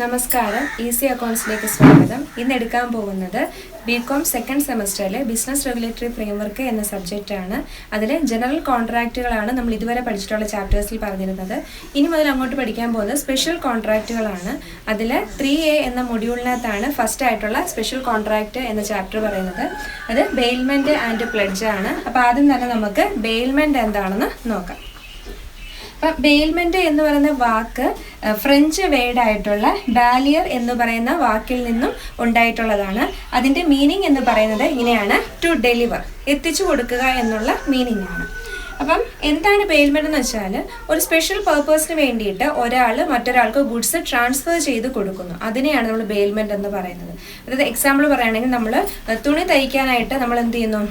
നമസ്കാരം, ഈസി അക്കൗണ്ട്സിലേക്ക് സ്വാഗതം. ഇന്ന് എടുക്കാൻ പോകുന്നത് ബികോം സെക്കൻഡ് സെമസ്റ്ററിലെ ബിസിനസ് റെഗുലേറ്ററി ഫ്രെയിംവർക്ക് എന്ന സബ്ജക്റ്റാണ്. അതിൽ ജനറൽ കോൺട്രാക്റ്റുകളാണ് നമ്മൾ ഇതുവരെ പഠിച്ചിട്ടുള്ള ചാപ്റ്റേഴ്സിൽ പറഞ്ഞിരുന്നത്. ഇനി മുതൽ അങ്ങോട്ട് പഠിക്കാൻ പോകുന്നത് സ്പെഷ്യൽ കോൺട്രാക്റ്റുകളാണ്. അതിൽ 3A എന്ന മൊഡ്യൂളിനകത്താണ് ഫസ്റ്റ് ആയിട്ടുള്ള സ്പെഷ്യൽ കോൺട്രാക്റ്റ് എന്ന ചാപ്റ്റർ പറയുന്നത്. അത് ബെയിൽമെൻറ്റ് ആൻഡ് പ്ലെഡ്ജ് ആണ്. അപ്പോൾ ആദ്യം തന്നെ നമുക്ക് ബെയിൽമെൻറ്റ് എന്താണെന്ന് നോക്കാം. അപ്പം ബെയിൽമെൻറ്റ് എന്ന് പറയുന്ന വാക്ക് ഫ്രഞ്ച് വേർഡായിട്ടുള്ള ബാലിയർ എന്ന് പറയുന്ന വാക്കിൽ നിന്നും ഉണ്ടായിട്ടുള്ളതാണ്. അതിൻ്റെ മീനിങ് എന്ന് പറയുന്നത് ഇങ്ങനെയാണ്: ടു ഡെലിവർ, എത്തിച്ചു കൊടുക്കുക എന്നുള്ള മീനിങ് ആണ്. അപ്പം എന്താണ് ബെയിൽമെൻറ്റ് എന്ന് വെച്ചാൽ, ഒരു സ്പെഷ്യൽ പർപ്പസിന് വേണ്ടിയിട്ട് ഒരാൾ മറ്റൊരാൾക്ക് ഗുഡ്സ് ട്രാൻസ്ഫർ ചെയ്ത് കൊടുക്കുന്നു. അതിനെയാണ് നമ്മൾ ബെയിൽമെൻറ്റ് എന്ന് പറയുന്നത്. അതായത് എക്സാമ്പിൾ പറയുകയാണെങ്കിൽ, നമ്മൾ തുണി തയ്ക്കാനായിട്ട് നമ്മൾ എന്ത് ചെയ്യുന്നു,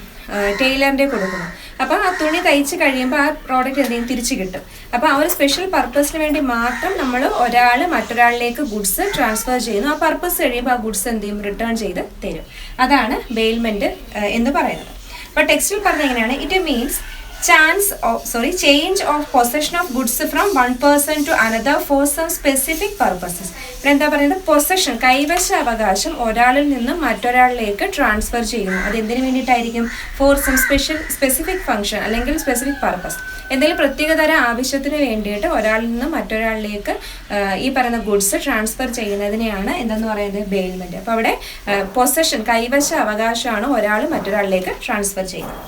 ടൈലറിൻ്റെ കൊടുക്കുന്നു. അപ്പോൾ ആ തുണി തയ്ച്ച് കഴിയുമ്പോൾ ആ പ്രോഡക്റ്റ് എന്തെങ്കിലും തിരിച്ചു കിട്ടും. അപ്പോൾ ആ ഒരു സ്പെഷ്യൽ പർപ്പസിന് വേണ്ടി മാത്രം നമ്മൾ ഒരാൾ മറ്റൊരാളിലേക്ക് ഗുഡ്സ് ട്രാൻസ്ഫർ ചെയ്യുന്നു. ആ പർപ്പസ് കഴിയുമ്പോൾ ആ ഗുഡ്സ് എന്ത് ചെയ്യും, റിട്ടേൺ ചെയ്ത് തരും. അതാണ് ബെയിൽമെൻറ്റ് എന്ന് പറയുന്നത്. അപ്പോൾ ടെക്സ്റ്റിൽ പറഞ്ഞ എങ്ങനെയാണ്: it means change of possession of goods from one person to another for some specific purposes. ഇവിടെ എന്താ പറയുന്നത്? പൊസഷൻ, കൈവശ അവകാശം ഒരാളിൽ നിന്നും മറ്റൊരാളിലേക്ക് ട്രാൻസ്ഫർ ചെയ്യുന്നു. അത് എന്തിനു വേണ്ടിയിട്ടായിരിക്കും? ഫോർ സം സ്പെസിഫിക് ഫംഗ്ഷൻ അല്ലെങ്കിൽ സ്പെസിഫിക് പർപ്പസ്. എന്തെങ്കിലും പ്രത്യേകതര ആവശ്യത്തിന് വേണ്ടിയിട്ട് ഒരാളിൽ നിന്നും മറ്റൊരാളിലേക്ക് ഈ പറയുന്ന ഗുഡ്സ് ട്രാൻസ്ഫർ ചെയ്യുന്നതിനെയാണ് എന്തെന്ന് പറയുന്നത്? ബെയിൽമെൻറ്റ്. അപ്പോൾ അവിടെ പൊസഷൻ, കൈവശ അവകാശമാണ് ഒരാൾ മറ്റൊരാളിലേക്ക് ട്രാൻസ്ഫർ ചെയ്യുന്നത്.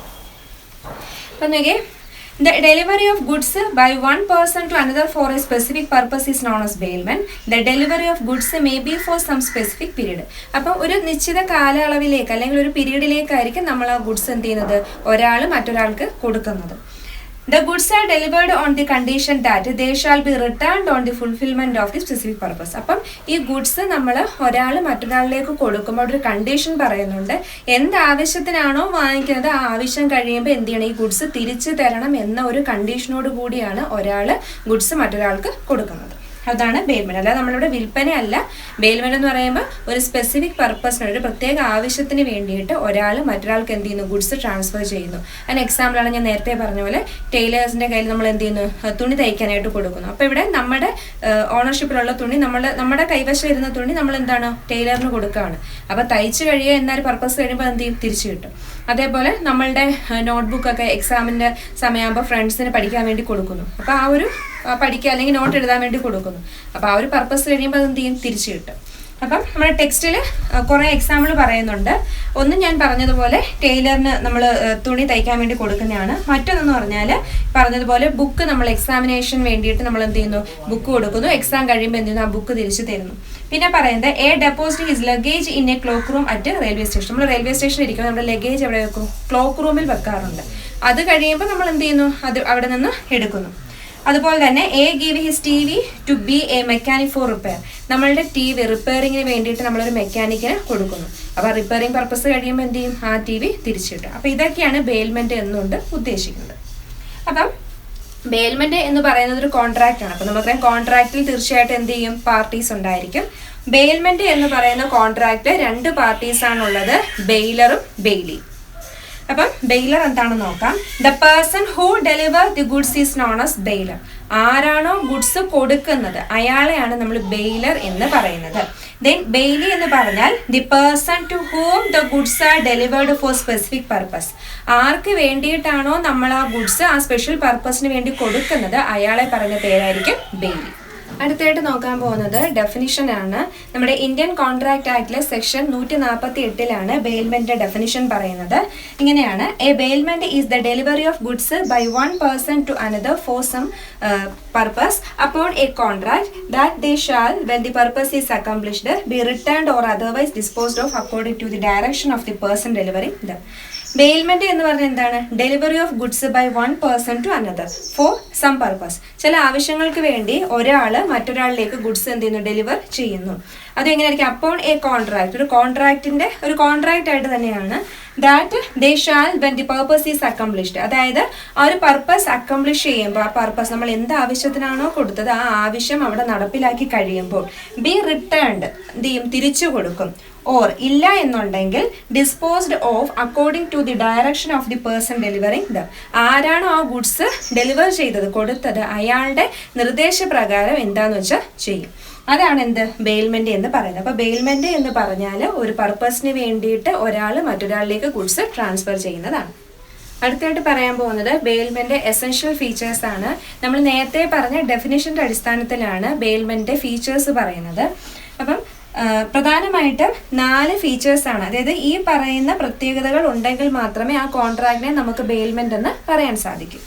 The delivery of goods by one person to another for a specific purpose is known as bailment. The delivery of goods may be for some specific period. അപ്പം ഒരു നിശ്ചിത കാലയളവിലേക്ക് അല്ലെങ്കിൽ ഒരു പീരീഡിലേക്കായിരിക്കും നമ്മൾ ആ ഗുഡ്സ് എന്ത് ചെയ്യുന്നത്, ഒരാൾ മറ്റൊരാൾക്ക് കൊടുക്കുന്നത്. The goods are delivered on the condition that they shall be returned on the fulfillment of the specific purpose. അപ്പം ഈ ഗുഡ്സ് നമ്മൾ ഒരാൾ മറ്റൊരാളിലേക്ക് കൊടുക്കുമ്പോൾ ഒരു കണ്ടീഷൻ പറയുന്നുണ്ട്. എന്ത് ആവശ്യത്തിനാണോ വാങ്ങിക്കുന്നത് ആ ആവശ്യം കഴിയുമ്പോൾ എന്ത് ചെയ്യണം, ഈ ഗുഡ്സ് തിരിച്ചു തരണം എന്ന ഒരു കണ്ടീഷനോട് കൂടിയാണ് ഒരാൾ ഗുഡ്സ് മറ്റൊരാൾക്ക് കൊടുക്കുന്നത്. അതാണ് ബെയിൽമെൻറ്റ്. അല്ലാതെ നമ്മളിവിടെ വിൽപ്പനയല്ല. ബെയിൽമെൻറ്റ് എന്ന് പറയുമ്പോൾ ഒരു സ്പെസിഫിക് പർപ്പസിന്, ഒരു പ്രത്യേക ആവശ്യത്തിന് വേണ്ടിയിട്ട് ഒരാൾ മറ്റൊരാൾക്ക് എന്ത് ചെയ്യുന്നു, ഗുഡ്സ് ട്രാൻസ്ഫർ ചെയ്യുന്നു. അതിന് എക്സാമ്പിളാണ് ഞാൻ നേരത്തെ പറഞ്ഞ പോലെ ടൈലേഴ്സിൻ്റെ കയ്യിൽ നമ്മൾ എന്ത് ചെയ്യുന്നു, തുണി തയ്ക്കാനായിട്ട് കൊടുക്കുന്നു. അപ്പോൾ ഇവിടെ നമ്മുടെ ഓണർഷിപ്പിലുള്ള തുണി, നമ്മുടെ കൈവശം ഇരുന്ന തുണി നമ്മൾ എന്താണ്, ടൈലറിന് കൊടുക്കുകയാണ്. അപ്പോൾ തയ്ച്ച് കഴിയുക എന്നൊരു പർപ്പസ് കഴിയുമ്പോൾ എന്ത് ചെയ്യും, തിരിച്ചു കിട്ടും. അതേപോലെ നമ്മളുടെ നോട്ട്ബുക്കൊക്കെ എക്സാമിൻ്റെ സമയമാകുമ്പോൾ ഫ്രണ്ട്സിന് പഠിക്കാൻ വേണ്ടി കൊടുക്കുന്നു. അപ്പോൾ ആ ഒരു പഠിക്കുക അല്ലെങ്കിൽ നോട്ട് എഴുതാൻ വേണ്ടി കൊടുക്കുന്നു. അപ്പോൾ ആ ഒരു പർപ്പസ് കഴിയുമ്പോൾ അത് എന്ത് ചെയ്യും, തിരിച്ചു കിട്ടും. അപ്പം നമ്മുടെ ടെക്സ്റ്റിൽ കുറേ എക്സാമ്പിൾ പറയുന്നുണ്ട്. ഒന്ന് ഞാൻ പറഞ്ഞതുപോലെ ടൈലറിന് നമ്മൾ തുണി തയ്ക്കാൻ വേണ്ടി കൊടുക്കുന്നതാണ്. മറ്റൊന്നെന്ന് പറഞ്ഞാൽ പറഞ്ഞതുപോലെ ബുക്ക് നമ്മൾ എക്സാമിനേഷൻ വേണ്ടിയിട്ട് നമ്മൾ എന്ത് ചെയ്യുന്നു, ബുക്ക് കൊടുക്കുന്നു. എക്സാം കഴിയുമ്പോൾ എന്ത് ചെയ്യുന്നു, ആ ബുക്ക് തിരിച്ചു തരുന്നു. പിന്നെ പറയുന്നത് A depositing his luggage in A clock room at railway station. നമ്മൾ റെയിൽവേ സ്റ്റേഷനിൽ ഇരിക്കുമ്പോൾ നമ്മുടെ ലഗേജ് എവിടെ വെക്കും, ക്ലോക്ക് റൂമിൽ വെക്കാറുണ്ട്. അത് കഴിയുമ്പോൾ നമ്മൾ എന്ത് ചെയ്യുന്നു, അത് അവിടെ നിന്ന് എടുക്കുന്നു. അതുപോലെ തന്നെ A give his TV to B a mechanic for repair. നമ്മളുടെ ടി വി റിപ്പയറിങ്ങിന് വേണ്ടിയിട്ട് നമ്മളൊരു മെക്കാനിക്കിന് കൊടുക്കുന്നു. അപ്പോൾ റിപ്പയറിംഗ് പർപ്പസ് കഴിയുമ്പോൾ എന്ത് ചെയ്യും, ആ ടി വി തിരിച്ചു കിട്ടും. അപ്പോൾ ഇതൊക്കെയാണ് ബെയിൽമെൻറ്റ് എന്നുകൊണ്ട് ഉദ്ദേശിക്കുന്നത്. അപ്പം ബെയിൽമെൻറ്റ് എന്ന് പറയുന്നത് ഒരു കോൺട്രാക്റ്റ് ആണ്. അപ്പോൾ നമുക്കറിയാം കോൺട്രാക്റ്റിൽ തീർച്ചയായിട്ടും എന്ത് ചെയ്യും, പാർട്ടീസ് ഉണ്ടായിരിക്കും. ബെയിൽമെൻറ്റ് എന്ന് പറയുന്ന കോൺട്രാക്റ്റ് 2 പാർട്ടീസാണുള്ളത്, ബെയിലറും ബെയിലിയും. അപ്പം ബെയിലർ എന്താണെന്ന് നോക്കാം. The person who deliver the goods is known as baler. ആരാണോ ഗുഡ്സ് കൊടുക്കുന്നത് അയാളെയാണ് നമ്മൾ ബെയിലർ എന്ന് പറയുന്നത്. ദെൻ ബെയിലി എന്ന് പറഞ്ഞാൽ the person to whom the goods are delivered for specific purpose. ആർക്ക് വേണ്ടിയിട്ടാണോ നമ്മൾ ആ ഗുഡ്സ് ആ സ്പെഷ്യൽ പർപ്പസിന് വേണ്ടി കൊടുക്കുന്നത് അയാളെ പറയുന്ന പേരായിരിക്കും ബെയിലി. അടുത്തായിട്ട് നോക്കാൻ പോകുന്നത് ഡെഫിനിഷൻ ആണ്. നമ്മുടെ ഇന്ത്യൻ കോൺട്രാക്ട് ആക്ടിലെ സെക്ഷൻ 148 ബെയിൽമെന്റ് ഡെഫിനിഷൻ പറയുന്നത് ഇങ്ങനെയാണ്: a bailment is the delivery of goods by one person to another for some purpose upon a contract that they shall when the purpose is accomplished be returned or otherwise disposed of according to the direction of the person delivering them. Bailment എന്ന് പറഞ്ഞാൽ എന്താണ്? Delivery of goods by one person to another for some purpose. ചില ആവശ്യങ്ങൾക്ക് വേണ്ടി ഒരാൾ മറ്റൊരാളിലേക്ക് goods എന്ത് ചെയ്യുന്നു? Deliver ചെയ്യുന്നു. അതെങ്ങനെയായിരിക്കും? അപ്പോൺ എ കോൺട്രാക്ട്, ഒരു കോൺട്രാക്ട് ആയിട്ട് തന്നെയാണ്. That they shall when the purpose is accomplished. അതായത് ആ ഒരു പർപ്പസ് അക്കംപ്ലിഷ് ചെയ്യുമ്പോൾ, ആ പർപ്പസ് നമ്മൾ എന്ത് ആവശ്യത്തിനാണോ കൊടുത്തത് ആ ആവശ്യം അവിടെ നടപ്പിലാക്കി കഴിയുമ്പോൾ ബി റിട്ടേൺഡ്, എന്ത് ചെയ്യും? തിരിച്ചു കൊടുക്കും. ഓർ ഇല്ല എന്നുണ്ടെങ്കിൽ disposed of according to the direction of the person delivering them. ആരാണോ ആ ഗുഡ്സ് ഡെലിവർ ചെയ്തത്, കൊടുത്തത്, അയാളുടെ നിർദ്ദേശപ്രകാരം എന്താന്ന് വെച്ചാൽ ചെയ്യും. അതാണ് എന്ത്? ബെയിൽമെന്റ് എന്ന് പറയുന്നത്. അപ്പൊ ബെയിൽമെന്റ് എന്ന് പറഞ്ഞാൽ ഒരു പർപ്പസിന് വേണ്ടിയിട്ട് ഒരാൾ മറ്റൊരാളിലേക്ക് ഗുഡ്സ് ട്രാൻസ്ഫർ ചെയ്യുന്നതാണ്. അടുത്തായിട്ട് പറയാൻ പോകുന്നത് ബെയിൽമെന്റ് എസെൻഷ്യൽ ഫീച്ചേഴ്സ് ആണ്. നമ്മൾ നേരത്തെ പറഞ്ഞ ഡെഫിനിഷന്റെ അടിസ്ഥാനത്തിലാണ് ബെയിൽമെന്റ് ഫീച്ചേഴ്സ് പറയുന്നത്. അപ്പം പ്രധാനമായിട്ടും 4 ഫീച്ചേഴ്സാണ്. അതായത് ഈ പറയുന്ന പ്രത്യേകതകൾ ഉണ്ടെങ്കിൽ മാത്രമേ ആ കോൺട്രാക്റ്റിനെ നമുക്ക് ബെയിൽമെന്റ് എന്ന് പറയാൻ സാധിക്കൂ.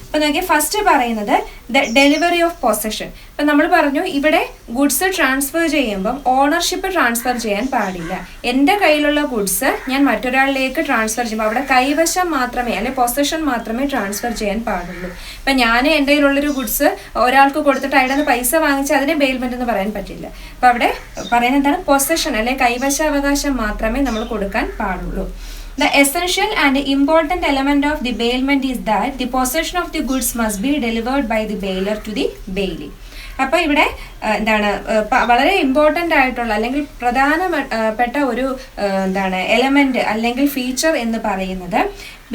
അപ്പൊ നോക്കിയാൽ ഫസ്റ്റ് പറയുന്നത് ദ ഡെലിവറി ഓഫ് പൊസഷൻ. ഇപ്പം നമ്മൾ പറഞ്ഞു ഇവിടെ ഗുഡ്സ് ട്രാൻസ്ഫർ ചെയ്യുമ്പം ഓണർഷിപ്പ് ട്രാൻസ്ഫർ ചെയ്യാൻ പാടില്ല. എൻ്റെ കയ്യിലുള്ള ഗുഡ്സ് ഞാൻ മറ്റൊരാളിലേക്ക് ട്രാൻസ്ഫർ ചെയ്യുമ്പോൾ അവിടെ കൈവശം മാത്രമേ, അല്ലെങ്കിൽ പൊസഷൻ മാത്രമേ ട്രാൻസ്ഫർ ചെയ്യാൻ പാടുള്ളൂ. ഇപ്പം ഞാൻ എൻ്റെ കയ്യിലുള്ളൊരു ഗുഡ്സ് ഒരാൾക്ക് കൊടുത്തിട്ട് അയാളുടെ നിന്ന് പൈസ വാങ്ങിച്ച് അതിനെ ബെയിൽമെന്റ് എന്ന് പറയാൻ പറ്റില്ല. അപ്പം അവിടെ പറയുന്നത് എന്താണ്? പൊസഷൻ, അല്ലെങ്കിൽ കൈവശാവകാശം മാത്രമേ നമ്മൾ കൊടുക്കാൻ പാടുള്ളൂ. The essential and important element of the bailment is that the possession of the goods must be delivered by the bailor to the bailee. അപ്പോൾ ഇവിടെ എന്താണ് വളരെ ഇമ്പോർട്ടൻ്റ് ആയിട്ടുള്ള അല്ലെങ്കിൽ പ്രധാനപ്പെട്ട ഒരു എന്താണ് എലമെന്റ് അല്ലെങ്കിൽ ഫീച്ചർ എന്ന് പറയുന്നത്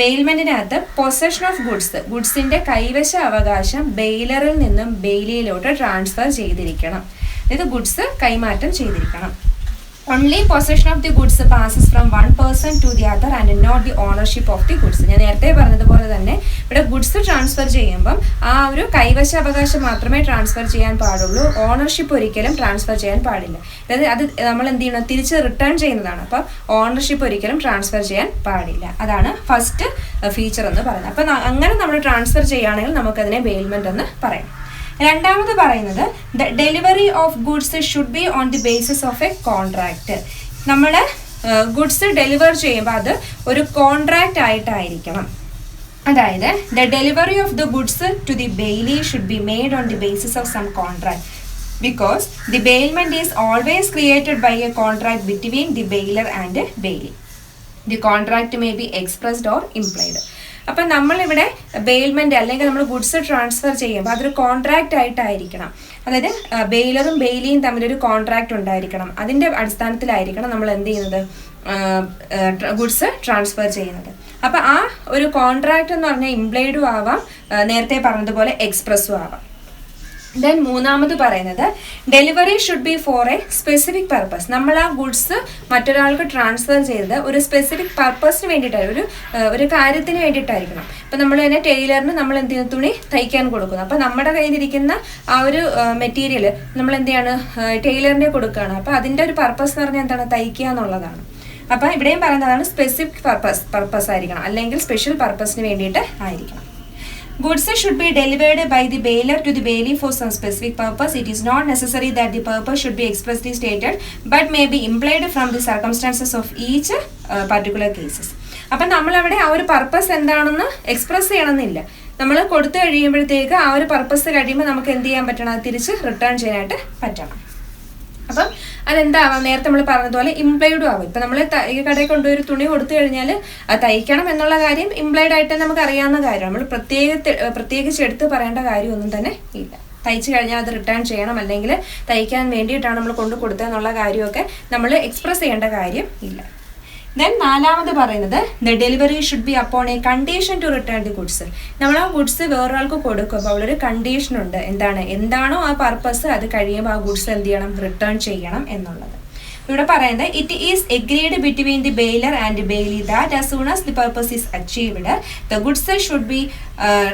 ബെയിൽമെന്റിനകത്ത് പൊസഷൻ ഓഫ് ഗുഡ്സിന്റെ കൈവശ അവകാശം ബെയിലറിൽ നിന്നും ബെയിലിയിലോട്ട് ട്രാൻസ്ഫർ ചെയ്തിരിക്കണം. ഇത് ഗുഡ്സ് കൈമാറ്റം ചെയ്തിരിക്കണം. Only possession of the goods passes from one person to the other and not the ownership of the goods. ഞാൻ നേരത്തെ പറഞ്ഞതുപോലെ തന്നെ ഇവിടെ ഗുഡ്സ് ട്രാൻസ്ഫർ ചെയ്യുമ്പം ആ ഒരു കൈവശ അവകാശം മാത്രമേ ട്രാൻസ്ഫർ ചെയ്യാൻ പാടുള്ളൂ. ഓണർഷിപ്പ് ഒരിക്കലും ട്രാൻസ്ഫർ ചെയ്യാൻ പാടില്ല. അതായത് അത് നമ്മൾ എന്ത് ചെയ്യണം? തിരിച്ച് റിട്ടേൺ ചെയ്യുന്നതാണ്. അപ്പം ഓണർഷിപ്പ് ഒരിക്കലും ട്രാൻസ്ഫർ ചെയ്യാൻ പാടില്ല. അതാണ് ഫസ്റ്റ് ഫീച്ചർ എന്ന് പറയുന്നത്. അപ്പം അങ്ങനെ നമ്മൾ ട്രാൻസ്ഫർ ചെയ്യുകയാണെങ്കിൽ നമുക്കതിനെ ബെയിൽമെന്റ് എന്ന് പറയാം. രണ്ടാമത് പറയുന്നത് the delivery of goods should be on the basis of a contract. നമ്മൾ ഗുഡ്സ് ഡെലിവർ ചെയ്യുമ്പോൾ അത് ഒരു കോൺട്രാക്റ്റ് ആയിട്ടായിരിക്കണം. അതായത് the delivery of the goods to the bailee should be made on the basis of some contract because the bailment is always created by a contract between the bailor and bailee. The contract may be expressed or implied. അപ്പം നമ്മളിവിടെ bailment അല്ലെങ്കിൽ നമ്മൾ goods transfer ചെയ്യുമ്പോൾ അതൊരു contract ആയിട്ടായിരിക്കണം. അതായത് ബെയിലറും ബെയിലിയും തമ്മിലൊരു contract ഉണ്ടായിരിക്കണം. അതിൻ്റെ അടിസ്ഥാനത്തിലായിരിക്കണം നമ്മൾ എന്ത് ചെയ്യുന്നത്? ഗുഡ്സ് ട്രാൻസ്ഫർ ചെയ്യുന്നത്. അപ്പം ആ ഒരു കോൺട്രാക്റ്റ് എന്ന് പറഞ്ഞാൽ ഇംപ്ലൈഡും ആവാം, നേരത്തെ പറഞ്ഞതുപോലെ എക്സ്പ്രസ്സും ആവാം. ദെൻ മൂന്നാമത് പറയുന്നത് delivery should be for a specific purpose. നമ്മൾ ആ ഗുഡ്സ് മറ്റൊരാൾക്ക് ട്രാൻസ്ഫർ ചെയ്തത് ഒരു സ്പെസിഫിക് പർപ്പസിന് വേണ്ടിയിട്ടായിരിക്കും, ഒരു കാര്യത്തിന് വേണ്ടിയിട്ടായിരിക്കണം. ഇപ്പം നമ്മൾ തന്നെ ടൈലറിന് നമ്മൾ എന്ത് ചെയ്യുന്നു? തുണി തയ്ക്കാൻ കൊടുക്കുന്നു. അപ്പം നമ്മുടെ കയ്യിലിരിക്കുന്ന ആ ഒരു മെറ്റീരിയൽ നമ്മൾ എന്ത് ചെയ്യാണ്? ടൈലറിൻ്റെ കൊടുക്കുകയാണ്. അപ്പം അതിൻ്റെ ഒരു പർപ്പസ് എന്ന് പറഞ്ഞാൽ എന്താണ്? തയ്ക്കുക എന്നുള്ളതാണ്. അപ്പം ഇവിടെയും പറയുന്നതാണ് സ്പെസിഫിക് പർപ്പസ് ആയിരിക്കണം, അല്ലെങ്കിൽ സ്പെഷ്യൽ പർപ്പസിന് വേണ്ടിയിട്ട് ആയിരിക്കണം. Goods should be delivered by the bailor to the bailee for some specific purpose. It is not necessary that the purpose should be expressly stated, but may be implied from the circumstances of each particular cases. അപ്പം നമ്മളവിടെ ആ ഒരു purpose എന്താണെന്ന് express ചെയ്യണമെന്നില്ല. നമ്മൾ കൊടുത്തു കഴിയുമ്പോഴത്തേക്ക് ആ ഒരു പർപ്പസ് കഴിയുമ്പോൾ നമുക്ക് എന്ത് ചെയ്യാൻ പറ്റണം? അത് തിരിച്ച് റിട്ടേൺ ചെയ്യാനായിട്ട് പറ്റണം. അപ്പം അതെന്താവാം? നേരത്തെ നമ്മൾ പറഞ്ഞതുപോലെ ഇംപ്ലൈഡും ആവും. ഇപ്പം നമ്മൾ ഈ കടയിൽ കൊണ്ടുപോയി ഒരു തുണി കൊടുത്തു കഴിഞ്ഞാൽ അത് തയ്ക്കണം എന്നുള്ള കാര്യം ഇംപ്ലൈഡ് ആയിട്ട് നമുക്ക് അറിയാവുന്ന കാര്യമാണ്. നമ്മൾ പ്രത്യേകിച്ച് എടുത്ത് പറയേണ്ട കാര്യമൊന്നും തന്നെ ഇല്ല. തയ്ച്ചു കഴിഞ്ഞാൽ അത് റിട്ടേൺ ചെയ്യണം, അല്ലെങ്കിൽ തയ്ക്കാൻ വേണ്ടിയിട്ടാണ് നമ്മൾ കൊണ്ടു കൊടുത്തതെന്നുള്ള കാര്യമൊക്കെ നമ്മൾ എക്സ്പ്രസ് ചെയ്യേണ്ട കാര്യം ഇല്ല. ദെൻ നാലാമത് പറയുന്നത് the delivery should be upon a condition to return the goods. നമ്മൾ ആ ഗുഡ്സ് വേറൊരാൾക്ക് കൊടുക്കുമ്പോൾ അവിടെ ഒരു കണ്ടീഷൻ ഉണ്ട്. എന്താണോ ആ പർപ്പസ് അത് കഴിയുമ്പോൾ ആ ഗുഡ്സ് എന്ത് ചെയ്യണം? റിട്ടേൺ ചെയ്യണം എന്നുള്ളത്. ഇവിടെ പറയുന്നത് it is agreed between the bailor and bailee that as soon as the purpose is achieved the goods should be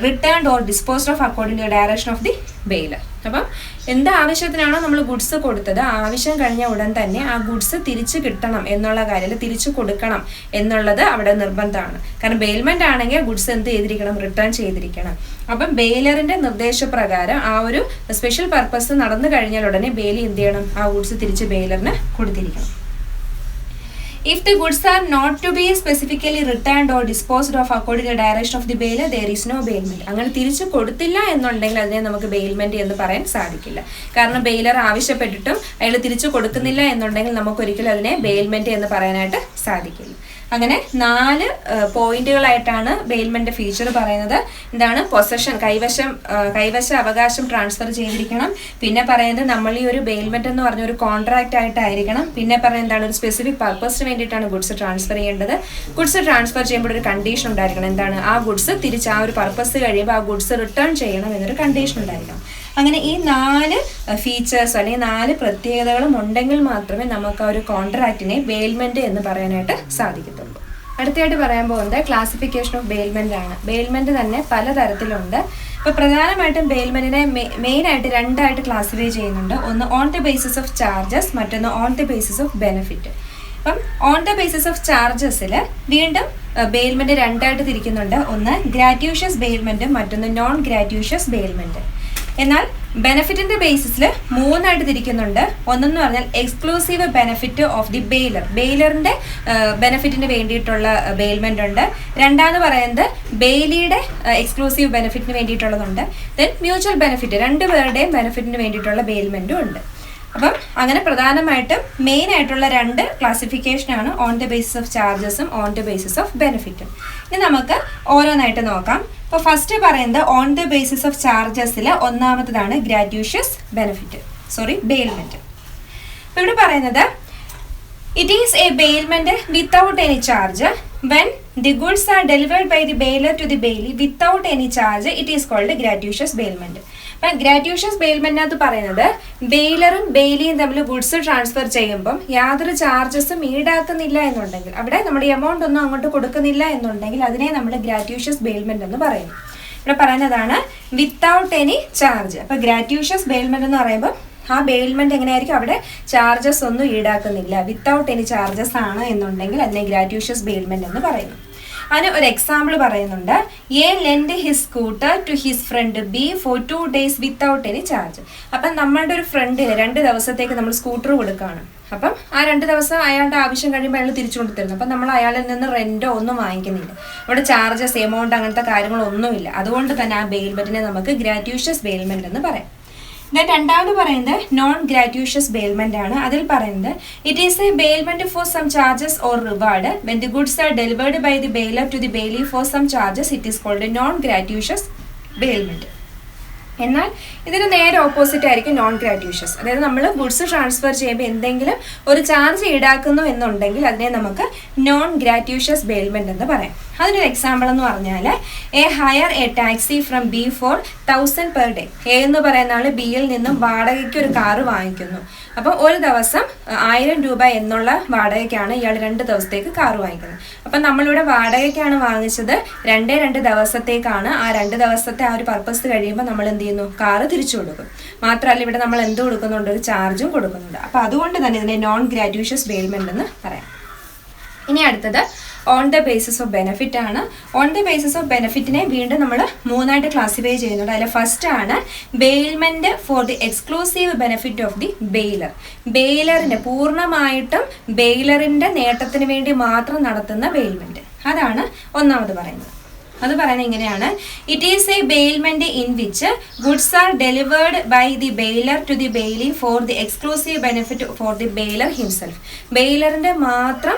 returned or disposed of according to the direction of the bailor. അപ്പം എന്ത് ആവശ്യത്തിനാണോ നമ്മൾ goods കൊടുത്തത് ആവശ്യം കഴിഞ്ഞ ഉടൻ തന്നെ ആ goods തിരിച്ചു കിട്ടണം എന്നുള്ള കാര്യം, തിരിച്ചു കൊടുക്കണം എന്നുള്ളത് അവിടെ നിർബന്ധമാണ്. കാരണം ബെയിൽമെന്റ് ആണെങ്കിൽ ഗുഡ്സ് എന്ത് ചെയ്തിരിക്കണം? റിട്ടേൺ ചെയ്തിരിക്കണം. അപ്പം ബെയിലറിന്റെ നിർദ്ദേശപ്രകാരം ആ ഒരു സ്പെഷ്യൽ പർപ്പസ് നടന്നു കഴിഞ്ഞാൽ ഉടനെ ബെയിലി എന്ത് ചെയ്യണം? ആ ഗുഡ്സ് തിരിച്ച് ബെയിലറിന് കൊടുത്തിരിക്കണം. If the goods are not to be specifically returned or disposed of according to the direction of the bailer, there is no bailment. അങ്ങനെ തിരിച്ചു കൊടുത്തില്ല എന്നുണ്ടെങ്കിൽ അതിനെ നമുക്ക് ബെയിൽമെന്റ് എന്ന് പറയാൻ സാധിക്കില്ല. കാരണം ബെയിലർ ആവശ്യപ്പെട്ടിട്ടും അയാൾ തിരിച്ചു കൊടുക്കുന്നില്ല എന്നുണ്ടെങ്കിൽ നമുക്ക് ഒരിക്കലും അതിനെ ബെയിൽമെന്റ് എന്ന് പറയാനായിട്ട് സാധിക്കില്ല. അങ്ങനെ 4 പോയിന്റുകളായിട്ടാണ് ബെയിൽമെന്റ് ഫീച്ചർ പറയുന്നത്. എന്താണ്? പൊസഷൻ, കൈവശ അവകാശം ട്രാൻസ്ഫർ ചെയ്തിരിക്കണം. പിന്നെ പറയുന്നത് നമ്മൾ ഈ ഒരു ബെയിൽമെന്റ് എന്ന് പറഞ്ഞ ഒരു കോൺട്രാക്ട് ആയിട്ടായിരിക്കണം. പിന്നെ പറയുന്നത് എന്താണ്? ഒരു സ്പെസിഫിക് പർപ്പസിന് വേണ്ടിയിട്ടാണ് ഗുഡ്സ് ട്രാൻസ്ഫർ ചെയ്യേണ്ടത്. ഗുഡ്സ് ട്രാൻസ്ഫർ ചെയ്യുമ്പോൾ ഒരു കണ്ടീഷൻ ഉണ്ടായിരിക്കണം. എന്താണ്? ആ ഗുഡ്സ് തിരിച്ച് ആ ഒരു പർപ്പസ് കഴിയുമ്പോൾ ആ ഗുഡ്സ് റിട്ടേൺ ചെയ്യണം എന്നൊരു കണ്ടീഷൻ ഉണ്ടായിരിക്കണം. അങ്ങനെ ഈ 4 ഫീച്ചേഴ്സ് അല്ലെങ്കിൽ 4 പ്രത്യേകതകളും ഉണ്ടെങ്കിൽ മാത്രമേ നമുക്ക് ആ ഒരു കോൺട്രാക്റ്റിനെ ബെയിൽമെന്റ് എന്ന് പറയാനായിട്ട് സാധിക്കത്തുള്ളൂ. അടുത്തായിട്ട് പറയാൻ പോകുന്നത് ക്ലാസിഫിക്കേഷൻ ഓഫ് ബെയിൽമെന്റ് ആണ്. ബെയിൽമെന്റ് തന്നെ പലതരത്തിലുണ്ട്. ഇപ്പോൾ പ്രധാനമായിട്ടും ബെയിൽമെന്റിനെ മെയിനായിട്ട് 2 ആയിട്ട് ക്ലാസിഫൈ ചെയ്യുന്നുണ്ട്. ഒന്ന് on the basis of charges, മറ്റൊന്ന് on the basis of benefit. അപ്പം ഓൺ ദ ബേസിസ് ഓഫ് ചാർജസിൽ വീണ്ടും ബെയിൽമെന്റ് 2 ആയിട്ട് തിരിക്കുന്നുണ്ട്. ഒന്ന് ഗ്രാറ്റ്യൂഷ്യസ് ബെയിൽമെന്റ്, മറ്റൊന്ന് നോൺ ഗ്രാറ്റ്യൂഷ്യസ് ബെയിൽമെന്റ്. എന്നാൽ ബെനിഫിറ്റിന്റെ ബേസിസിൽ 3 ആയിട്ട് തിരിക്കുന്നുണ്ട്. ഒന്നെന്ന് പറഞ്ഞാൽ exclusive benefit of the bailor, ബെയിലറിന്റെ ബെനിഫിറ്റിന് വേണ്ടിയിട്ടുള്ള ബെയിൽമെന്റ് ഉണ്ട്. രണ്ടാമത് പറയുന്നത് ബെയിലിയുടെ എക്സ്ക്ലൂസീവ് ബെനിഫിറ്റിന് വേണ്ടിയിട്ടുള്ളതുണ്ട്. ദെൻ മ്യൂച്വൽ ബെനിഫിറ്റ്, 2 പേരുടെയും ബെനിഫിറ്റിന് വേണ്ടിയിട്ടുള്ള ബെയിൽമെന്റും ഉണ്ട്. അപ്പം അങ്ങനെ പ്രധാനമായിട്ടും മെയിൻ ആയിട്ടുള്ള 2 ക്ലാസിഫിക്കേഷനാണ് ഓൺ ദ ബേസിസ് ഓഫ് ചാർജസും ഓൺ ദ ബേസിസ് ഓഫ് ബെനിഫിറ്റും. ഇനി നമുക്ക് ഓരോന്നായിട്ട് നോക്കാം. അപ്പോൾ ഫസ്റ്റ് പറയുന്നത് ഓൺ ദ ബേസിസ് ഓഫ് ചാർജസിൽ ഒന്നാമത്തതാണ് ഗ്രാറ്റ്യൂഷ്യസ് ബെയിൽമെന്റ്. അപ്പോൾ ഇവിടെ പറയുന്നത് it is a bailment without any charge when the goods are delivered by the bailor to the bailee without any charge it is called gratuitous bailment. അപ്പം gratuitous ബെയിൽമെന്റിനകത്ത് പറയുന്നത് ബെയിലറും ബെയിലിയും തമ്മിൽ goods transfer ചെയ്യുമ്പം യാതൊരു ചാർജസും ഈടാക്കുന്നില്ല എന്നുണ്ടെങ്കിൽ, അവിടെ നമ്മുടെ എമൗണ്ട് ഒന്നും അങ്ങോട്ട് കൊടുക്കുന്നില്ല എന്നുണ്ടെങ്കിൽ അതിനെ നമ്മൾ ഗ്രാറ്റ്യൂഷ്യസ് ബെയിൽമെന്റ് എന്ന് പറയുന്നു. ഇവിടെ പറയുന്നതാണ് വിത്തൗട്ട് എനി ചാർജ്. അപ്പം ഗ്രാറ്റ്യൂഷ്യസ് ബെയിൽമെന്റ് എന്ന് പറയുമ്പോൾ ആ ബെയിൽമെന്റ് എങ്ങനെയായിരിക്കും? അവിടെ ചാർജസ് ഒന്നും ഈടാക്കുന്നില്ല, വിത്തൗട്ട് എനി ചാർജസ് ആണ് എന്നുണ്ടെങ്കിൽ അതിനെ ഗ്രാറ്റ്യൂഷ്യസ് ബെയിൽമെന്റ് എന്ന് പറയുന്നു. അതിന് ഒരു എക്സാമ്പിൾ പറയുന്നുണ്ട്. A lend his scooter to his friend B for 2 days without any charge. അപ്പം നമ്മളുടെ ഒരു ഫ്രണ്ടിന് 2 ദിവസത്തേക്ക് നമ്മൾ സ്കൂട്ടർ കൊടുക്കുകയാണ്. അപ്പം ആ 2 ദിവസം അയാളുടെ ആവശ്യം കഴിയുമ്പോൾ അയാൾ തിരിച്ചു കൊണ്ടുതരുന്നു. അപ്പം നമ്മൾ അയാളിൽ നിന്ന് റെന്റോ ഒന്നും വാങ്ങിക്കുന്നില്ല. അവിടെ ചാർജസ്, എമൗണ്ട്, അങ്ങനത്തെ കാര്യങ്ങളൊന്നുമില്ല. അതുകൊണ്ട് തന്നെ ആ ബെയിൽമെന്റിനെ നമുക്ക് ഗ്രാറ്റ്യൂഷ്യസ് ബെയിൽമെന്റ് എന്ന് പറയാം. രണ്ടാമത് പറയുന്നത് നോൺ ഗ്രാറ്റ്യൂഷ്യസ് ബെയിൽമെന്റ് ആണ്. അതിൽ പറയുന്നത് it is a bailment for some charges or reward when the goods are delivered by the bailor to the bailee for some charges it is called non gratuitous bailment. എന്നാൽ ഇതിന് നേരെ opposite ആയിരിക്കും non ഗ്രാറ്റ്യൂഷ്യസ്. അതായത് നമ്മൾ goods transfer ചെയ്യുമ്പോൾ എന്തെങ്കിലും ഒരു charge ഈടാക്കുന്നു എന്നുണ്ടെങ്കിൽ അതിനെ നമുക്ക് നോൺ ഗ്രാറ്റ്യൂഷ്യസ് ബെയിൽമെന്റ് എന്ന് പറയാം. അതിനൊരു എക്സാമ്പിൾ എന്ന് പറഞ്ഞാൽ A hire a taxi from B for 1000 per day. A എന്ന് പറയുന്ന ആൾ ബിയിൽ നിന്നും വാടകയ്ക്ക് ഒരു കാറ് വാങ്ങിക്കുന്നു. അപ്പോൾ ഒരു ദിവസം 1000 രൂപ എന്നുള്ള വാടകയ്ക്കാണ് ഇയാൾ 2 ദിവസത്തേക്ക് കാറ് വാങ്ങിക്കുന്നത്. അപ്പം നമ്മളിവിടെ വാടകയ്ക്കാണ് വാങ്ങിച്ചത്, 2 ദിവസത്തേക്കാണ്. ആ 2 ദിവസത്തെ ആ ഒരു പർപ്പസ് കഴിയുമ്പോൾ നമ്മൾ എന്ത് ചെയ്യുന്നു? കാറ് തിരിച്ചു കൊടുക്കും. മാത്രമല്ല ഇവിടെ നമ്മൾ എന്ത് കൊടുക്കുന്നുണ്ട്? ഒരു ചാർജും കൊടുക്കുന്നുണ്ട്. അപ്പം അതുകൊണ്ട് തന്നെ ഇതിനെ നോൺ ഗ്രാറ്റ്യൂഷ്യസ് ബെയിൽമെന്റ് എന്ന് പറയാം. ഇനി അടുത്തത് on the basis of benefit ആണ്. ഓൺ ദ ബേസിസ് ഓഫ് ബെനിഫിറ്റിനെ വീണ്ടും നമ്മൾ 3 ആയിട്ട് ക്ലാസിഫൈ ചെയ്യുന്നുണ്ട്. അതിൽ ഫസ്റ്റ് ആണ് bailment for the exclusive benefit of the bailor. ബെയിലറിന്റെ പൂർണ്ണമായിട്ടും ബെയിലറിന്റെ നേട്ടത്തിന് വേണ്ടി മാത്രം നടത്തുന്ന ബെയിൽമെന്റ്, അതാണ് ഒന്നാമത് പറയുന്നത്. അത് പറയുന്നത് ഇങ്ങനെയാണ്: it is a bailment in which goods are delivered by the bailor to the bailee for the exclusive benefit for the bailor himself. ബെയിലറിന്റെ മാത്രം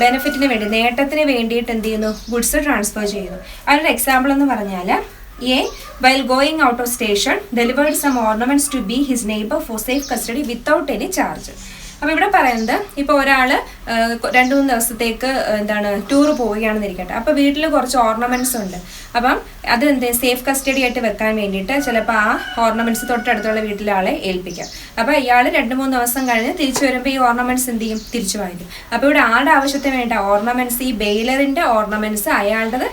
ബെനിഫിറ്റിന് വേണ്ടി, നേട്ടത്തിന് വേണ്ടിയിട്ട് എന്ത് ചെയ്യുന്നു? ഗുഡ്സ് ട്രാൻസ്ഫർ ചെയ്യുന്നു. അതിനൊരു എക്സാമ്പിൾ എന്ന് പറഞ്ഞാൽ A while going out of station delivered some ornaments to be his neighbor for safe custody without any charge. അപ്പോൾ ഇവിടെ പറയുന്നത് ഇപ്പോൾ ഒരാൾ 2-3 ദിവസത്തേക്ക് ടൂർ പോവുകയാണെന്ന് ഇരിക്കട്ടെ. അപ്പോൾ വീട്ടിൽ കുറച്ച് ഓർണമെന്റ്സ് ഉണ്ട്. അപ്പം അത് സേഫ് കസ്റ്റഡി ആയിട്ട് വെക്കാൻ വേണ്ടിയിട്ട് ചിലപ്പോൾ ആ ഓർണമെന്റ്സ് തൊട്ടടുത്തുള്ള വീട്ടിലെ ആളെ ഏൽപ്പിക്കാം. അപ്പോൾ ഇയാൾ 2-3 ദിവസം കഴിഞ്ഞ് തിരിച്ചു വരുമ്പോൾ ഈ ഓർണമെന്റ്സ് എന്ത് ചെയ്യും? തിരിച്ചു വാങ്ങിക്കും. അപ്പോൾ ഇവിടെ ആളുടെ ആവശ്യത്തിന് വേണ്ട ഓർണമെന്റ്സ്, ഈ ബെയിലറിന്റെ ഓർണമെന്റ്സ് അയാളുടെ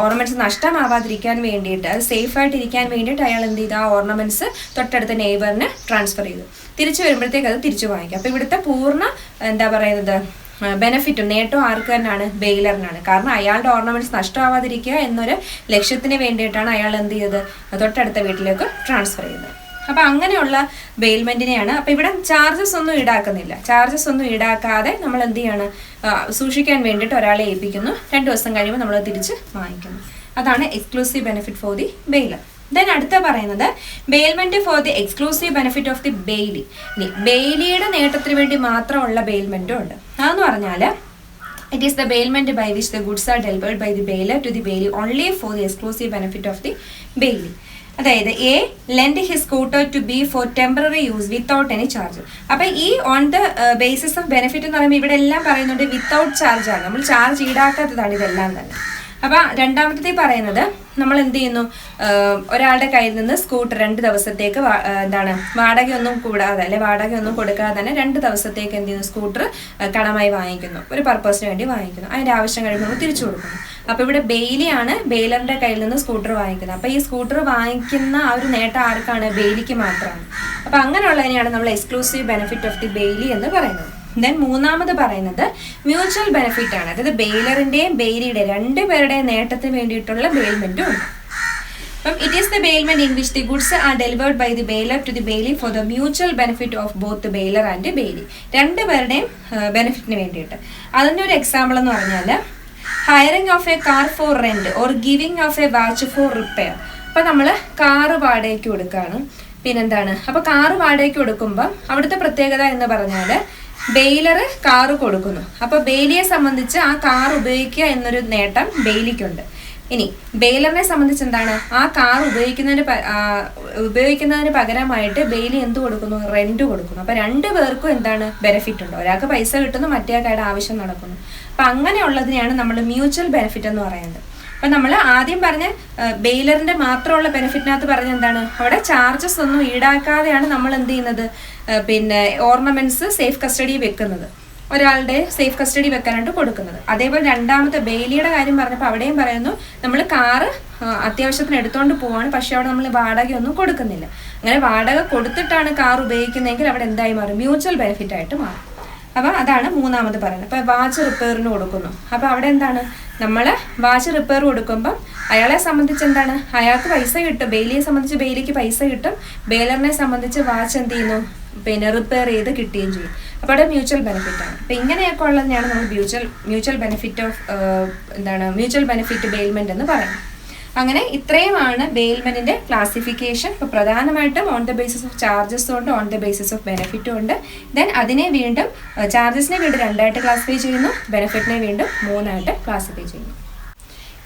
ഓർണമെന്റ്സ് നഷ്ടമാവാതിരിക്കാൻ വേണ്ടിയിട്ട്, അത് സേഫ് ആയിട്ട് ഇരിക്കാൻ വേണ്ടിയിട്ട് അയാൾ എന്ത് ചെയ്തു? ആ ഓർണമെന്റ്സ് തൊട്ടടുത്ത നെയ്ബറിന് ട്രാൻസ്ഫർ ചെയ്തു. തിരിച്ചു വരുമ്പോഴത്തേക്ക് അത് തിരിച്ചു വാങ്ങിക്കും. അപ്പോൾ ഇവിടുത്തെ പൂർണ്ണ ബെനിഫിറ്റും നേട്ടവും ആർക്ക് തന്നെയാണ്? ബെയിലറിനാണ്. കാരണം അയാളുടെ ഓർണമെന്റ്സ് നഷ്ടമാവാതിരിക്കുക എന്നൊരു ലക്ഷ്യത്തിന് വേണ്ടിയിട്ടാണ് അയാൾ എന്ത് ചെയ്തത്? തൊട്ടടുത്ത വീട്ടിലേക്ക് ട്രാൻസ്ഫർ ചെയ്തത്. അപ്പോൾ അങ്ങനെയുള്ള ബെയിൽമെൻറ്റിനെയാണ്. അപ്പോൾ ഇവിടെ ചാർജസ് ഒന്നും ഈടാക്കുന്നില്ല. ചാർജസ് ഒന്നും ഈടാക്കാതെ നമ്മൾ എന്ത് ചെയ്യാണ്, സൂക്ഷിക്കാൻ വേണ്ടിയിട്ട് ഒരാളെ ഏൽപ്പിക്കുന്നു. 2 ദിവസം കഴിയുമ്പോൾ നമ്മൾ തിരിച്ച് വാങ്ങിക്കുന്നു. അതാണ് exclusive benefit for the baler. Then അടുത്ത പറയുന്നത് bailment for the exclusive benefit of the Bailey. ഇനി ബെയിലിയുടെ നേട്ടത്തിന് വേണ്ടി മാത്രമുള്ള ബെയിൽമെന്റും ഉണ്ട്. അതെന്ന് പറഞ്ഞാൽ it is the bailment by which the goods are delivered by the bailor to the bailey only for the exclusive benefit of the bailey. അതായത് A lend his scooter to B for temporary use without any charge. അപ്പം ഈ on the basis of benefit എന്ന് പറയുമ്പോൾ ഇവിടെ എല്ലാം പറയുന്നുണ്ട് without ചാർജാണ്, നമ്മൾ charge ഈടാക്കാത്തതാണ് ഇതെല്ലാം തന്നെ. അപ്പം രണ്ടാമത്തെ പറയുന്നത് നമ്മൾ എന്ത് ചെയ്യുന്നു, ഒരാളുടെ കയ്യിൽ നിന്ന് സ്കൂട്ടർ 2 ദിവസത്തേക്ക് വാടകയൊന്നും കൂടാതെ അല്ലെ വാടകയൊന്നും കൊടുക്കാതെ തന്നെ 2 ദിവസത്തേക്ക് എന്ത് ചെയ്യുന്നു, സ്കൂട്ടർ കടമായി വാങ്ങിക്കുന്നു, ഒരു പർപ്പസിന് വേണ്ടി വാങ്ങിക്കുന്നു. അതിൻ്റെ ആവശ്യം കഴിയുമ്പോൾ നമ്മൾ തിരിച്ചു കൊടുക്കുന്നു. അപ്പോൾ ഇവിടെ ബെയിലിയാണ് ബെയിലറിന്റെ കയ്യിൽ നിന്ന് സ്കൂട്ടർ വാങ്ങിക്കുന്നത്. അപ്പോൾ ഈ സ്കൂട്ടർ വാങ്ങിക്കുന്ന ആ ഒരു നേട്ടം ആർക്കാണ്, ബെയിലിക്ക് മാത്രമാണ്. അപ്പോൾ അങ്ങനെയുള്ളതിനെയാണ് നമ്മൾ exclusive benefit of the Bailey എന്ന് പറയുന്നത്. ദെൻ മൂന്നാമത് പറയുന്നത് മ്യൂച്വൽ ബെനിഫിറ്റ് ആണ്. അതായത് ബെയിലറിന്റെയും ബെയിലിയുടെ 2 പേരുടെയും നേട്ടത്തിന് വേണ്ടിയിട്ടുള്ള ബെയിൽമെന്റും ഉണ്ട്. അപ്പം it is the bailment in which the goods are delivered by the bailor to the bailee for the mutual benefit of both the bailor and bailee. 2 പേരുടെയും ബെനിഫിറ്റിന് വേണ്ടിയിട്ട്. അതിൻ്റെ ഒരു എക്സാമ്പിൾ എന്ന് പറഞ്ഞാൽ hiring of a car for rent or giving of a watch for repair. അപ്പം നമ്മൾ car വാടകയ്ക്ക് കൊടുക്കുകയാണ്. പിന്നെന്താണ്, അപ്പോൾ കാറ് വാടകയ്ക്ക് കൊടുക്കുമ്പോൾ അവിടുത്തെ പ്രത്യേകത എന്ന് പറഞ്ഞാൽ ബെയിലർ കാറ് കൊടുക്കുന്നു. അപ്പോൾ ബെയിലിയെ സംബന്ധിച്ച് ആ കാർ ഉപയോഗിക്കുക എന്നൊരു നേട്ടം ബെയിലിക്കുണ്ട്. ഇനി ബെയിലറിനെ സംബന്ധിച്ച് എന്താണ്, ആ കാർ ഉപയോഗിക്കുന്നതിന് പകരമായിട്ട് ബെയിലി എന്ത് കൊടുക്കുന്നു, റെന്റ് കൊടുക്കുന്നു. അപ്പോൾ 2 പേർക്കും എന്താണ്, ബെനിഫിറ്റ് ഉണ്ട്. ഒരാൾക്ക് പൈസ കിട്ടുന്നു, മറ്റേയാളുടെ ആവശ്യം നടക്കുന്നു. അപ്പം അങ്ങനെയുള്ളതിനെയാണ് നമ്മൾ മ്യൂച്വൽ ബെനിഫിറ്റ് എന്ന് പറയുന്നത്. അപ്പം നമ്മൾ ആദ്യം പറഞ്ഞ ബെയിലറിന്റെ മാത്രമുള്ള ബെനിഫിറ്റിനകത്ത് പറഞ്ഞ എന്താണ്, അവിടെ ചാർജസ് ഒന്നും ഈടാക്കാതെയാണ് നമ്മൾ എന്ത് ചെയ്യുന്നത്, പിന്നെ ഓർണമെന്റ്സ് സേഫ് കസ്റ്റഡി വെക്കുന്നത്, ഒരാളുടെ സേഫ് കസ്റ്റഡി വെക്കാനായിട്ട് കൊടുക്കുന്നത്. അതേപോലെ രണ്ടാമത്തെ ബെയിലിയുടെ കാര്യം പറഞ്ഞപ്പോൾ അവിടെയും പറയുന്നു, നമ്മൾ കാറ് അത്യാവശ്യത്തിന് എടുത്തുകൊണ്ട് പോവാണ്, പക്ഷെ അവിടെ നമ്മൾ വാടകയൊന്നും കൊടുക്കുന്നില്ല. അങ്ങനെ വാടക കൊടുത്തിട്ടാണ് കാർ ഉപയോഗിക്കുന്നതെങ്കിൽ അവിടെ എന്തായി മാറും, മ്യൂച്വൽ ബെനിഫിറ്റ് ആയിട്ട് മാറും. അപ്പം അതാണ് മൂന്നാമത് പറയുന്നത്. അപ്പം വാച്ച് റിപ്പയറിന് കൊടുക്കുന്നു. അപ്പം അവിടെ എന്താണ്, നമ്മൾ വാച്ച് റിപ്പയർ കൊടുക്കുമ്പം അയാളെ സംബന്ധിച്ച് എന്താണ്, അയാൾക്ക് പൈസ കിട്ടും. ബെയിലിയെ സംബന്ധിച്ച് ബെയിലിക്ക് പൈസ കിട്ടും, ബെയിലറിനെ സംബന്ധിച്ച് വാച്ച് എന്ത് ചെയ്യുന്നു, പിന്നെ റിപ്പയർ ചെയ്ത് കിട്ടുകയും ചെയ്യും. അപ്പോൾ അവിടെ മ്യൂച്വൽ ബെനിഫിറ്റ് ആണ്. അപ്പം ഇങ്ങനെയൊക്കെ ഉള്ളതിനെയാണ് നമ്മൾ mutual benefit of mutual benefit bailment എന്ന് പറയുന്നത്. അങ്ങനെ ഇത്രയുമാണ് ബെയിൽമെന്റിന്റെ ക്ലാസിഫിക്കേഷൻ. ഇപ്പോൾ പ്രധാനമായിട്ടും on the basis of charges ഉണ്ട്, ഓൺ ദ ബേസിസ് ഓഫ് ബെനിഫിറ്റും ഉണ്ട്. ദെൻ അതിനെ വീണ്ടും ചാർജസിനെ വീണ്ടും 2ആയിട്ട് ക്ലാസിഫൈ ചെയ്യുന്നു, ബെനിഫിറ്റിനെ വീണ്ടും 3ആയിട്ട് ക്ലാസിഫൈ ചെയ്യുന്നു.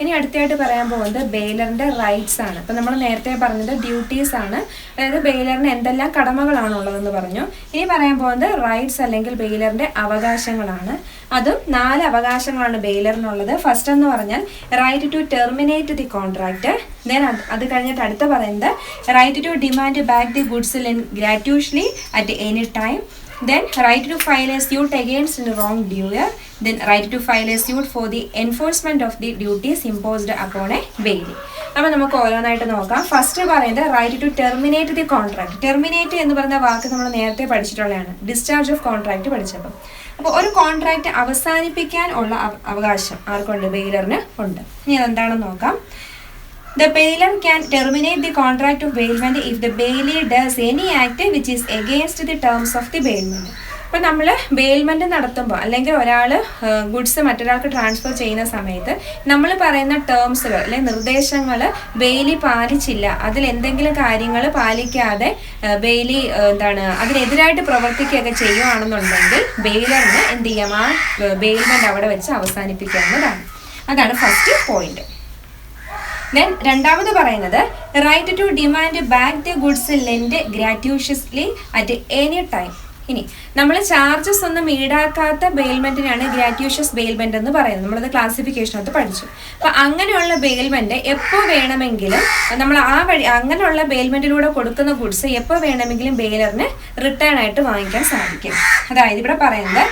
ഇനി അടുത്തായിട്ട് പറയാൻ പോകുന്നത് ബെയിലറിന്റെ റൈറ്റ്സ് ആണ്. അപ്പം നമ്മൾ നേരത്തെ പറഞ്ഞത് ഡ്യൂട്ടീസ് ആണ്, അതായത് ബെയിലറിന് എന്തെല്ലാം കടമകളാണുള്ളതെന്ന് പറഞ്ഞു. ഇനി പറയാൻ പോകുന്നത് റൈറ്റ്സ് അല്ലെങ്കിൽ ബെയിലറിന്റെ അവകാശങ്ങളാണ്. അതും 4 അവകാശങ്ങളാണ് ബെയിലറിനുള്ളത്. ഫസ്റ്റ് എന്ന് പറഞ്ഞാൽ right to terminate the contract. Then അത് കഴിഞ്ഞിട്ട് അടുത്ത പറയുന്നത് right to demand back the goods gratuitously at any time. Then right to file a suit against the wrongdoer. Then right to file a suit for the enforcement of the duties imposed upon a bailey. അപ്പോൾ നമുക്ക് ഓരോന്നായിട്ട് നോക്കാം. First പറയുന്നത് right to terminate the contract. Terminate എന്ന് പറയുന്ന വാക്ക് നമ്മൾ നേരത്തെ പഠിച്ചിട്ടുള്ളതാണ്, discharge of contract പഠിച്ചപ്പോൾ. അപ്പോൾ ഒരു കോൺട്രാക്ട് അവസാനിപ്പിക്കാൻ ഉള്ള അവകാശം ആർക്കുണ്ട്, ബെയിലറിന് ഉണ്ട്. ഇനി അതെന്താണെന്ന് നോക്കാം. The bailor can terminate the contract of bailment if the bailey does any act which is against the terms of the bailment. അപ്പോൾ നമ്മൾ ബെയിൽമെന്റ് നടത്തുമ്പോൾ അല്ലെങ്കിൽ ഒരാൾ ഗുഡ്സ് മറ്റൊരാൾക്ക് ട്രാൻസ്ഫർ ചെയ്യുന്ന സമയത്ത് നമ്മൾ പറയുന്ന ടേംസുകൾ അല്ലെങ്കിൽ നിർദ്ദേശങ്ങൾ ബെയിലി പാലിച്ചില്ല, അതിൽ എന്തെങ്കിലും കാര്യങ്ങൾ പാലിക്കാതെ ബെയിലി അതിനെതിരായിട്ട് പ്രവർത്തിക്കുകയൊക്കെ ചെയ്യുകയാണെന്നുണ്ടെങ്കിൽ ബെയിലറിന് എന്ത് ചെയ്യാം, ആ ബെയിൽമെന്റ് അവിടെ വെച്ച് അവസാനിപ്പിക്കാവുന്നതാണ്. അതാണ് ഫസ്റ്റ് പോയിന്റ്. ദെൻ രണ്ടാമത് പറയുന്നത് right to demand back the goods lent gratuitously at any time. ഇനി നമ്മൾ ചാർജസ് ഒന്നും ഈടാക്കാത്ത ബെയിൽമെന്റിനാണ് ഗ്രാറ്റുഷ്യസ് ബെയിൽമെന്റ് എന്ന് പറയുന്നത്. നമ്മളത് ക്ലാസിഫിക്കേഷനകത്ത് പഠിച്ചു. അപ്പൊ അങ്ങനെയുള്ള ബെയിൽമെന്റ് എപ്പോൾ വേണമെങ്കിലും നമ്മൾ അങ്ങനെയുള്ള ബെയിൽമെന്റിലൂടെ കൊടുക്കുന്ന ഗുഡ്സ് എപ്പോൾ വേണമെങ്കിലും ബെയിലറിന് റിട്ടേൺ ആയിട്ട് വാങ്ങിക്കാൻ സാധിക്കും. അതായത് ഇവിടെ പറയുന്നത്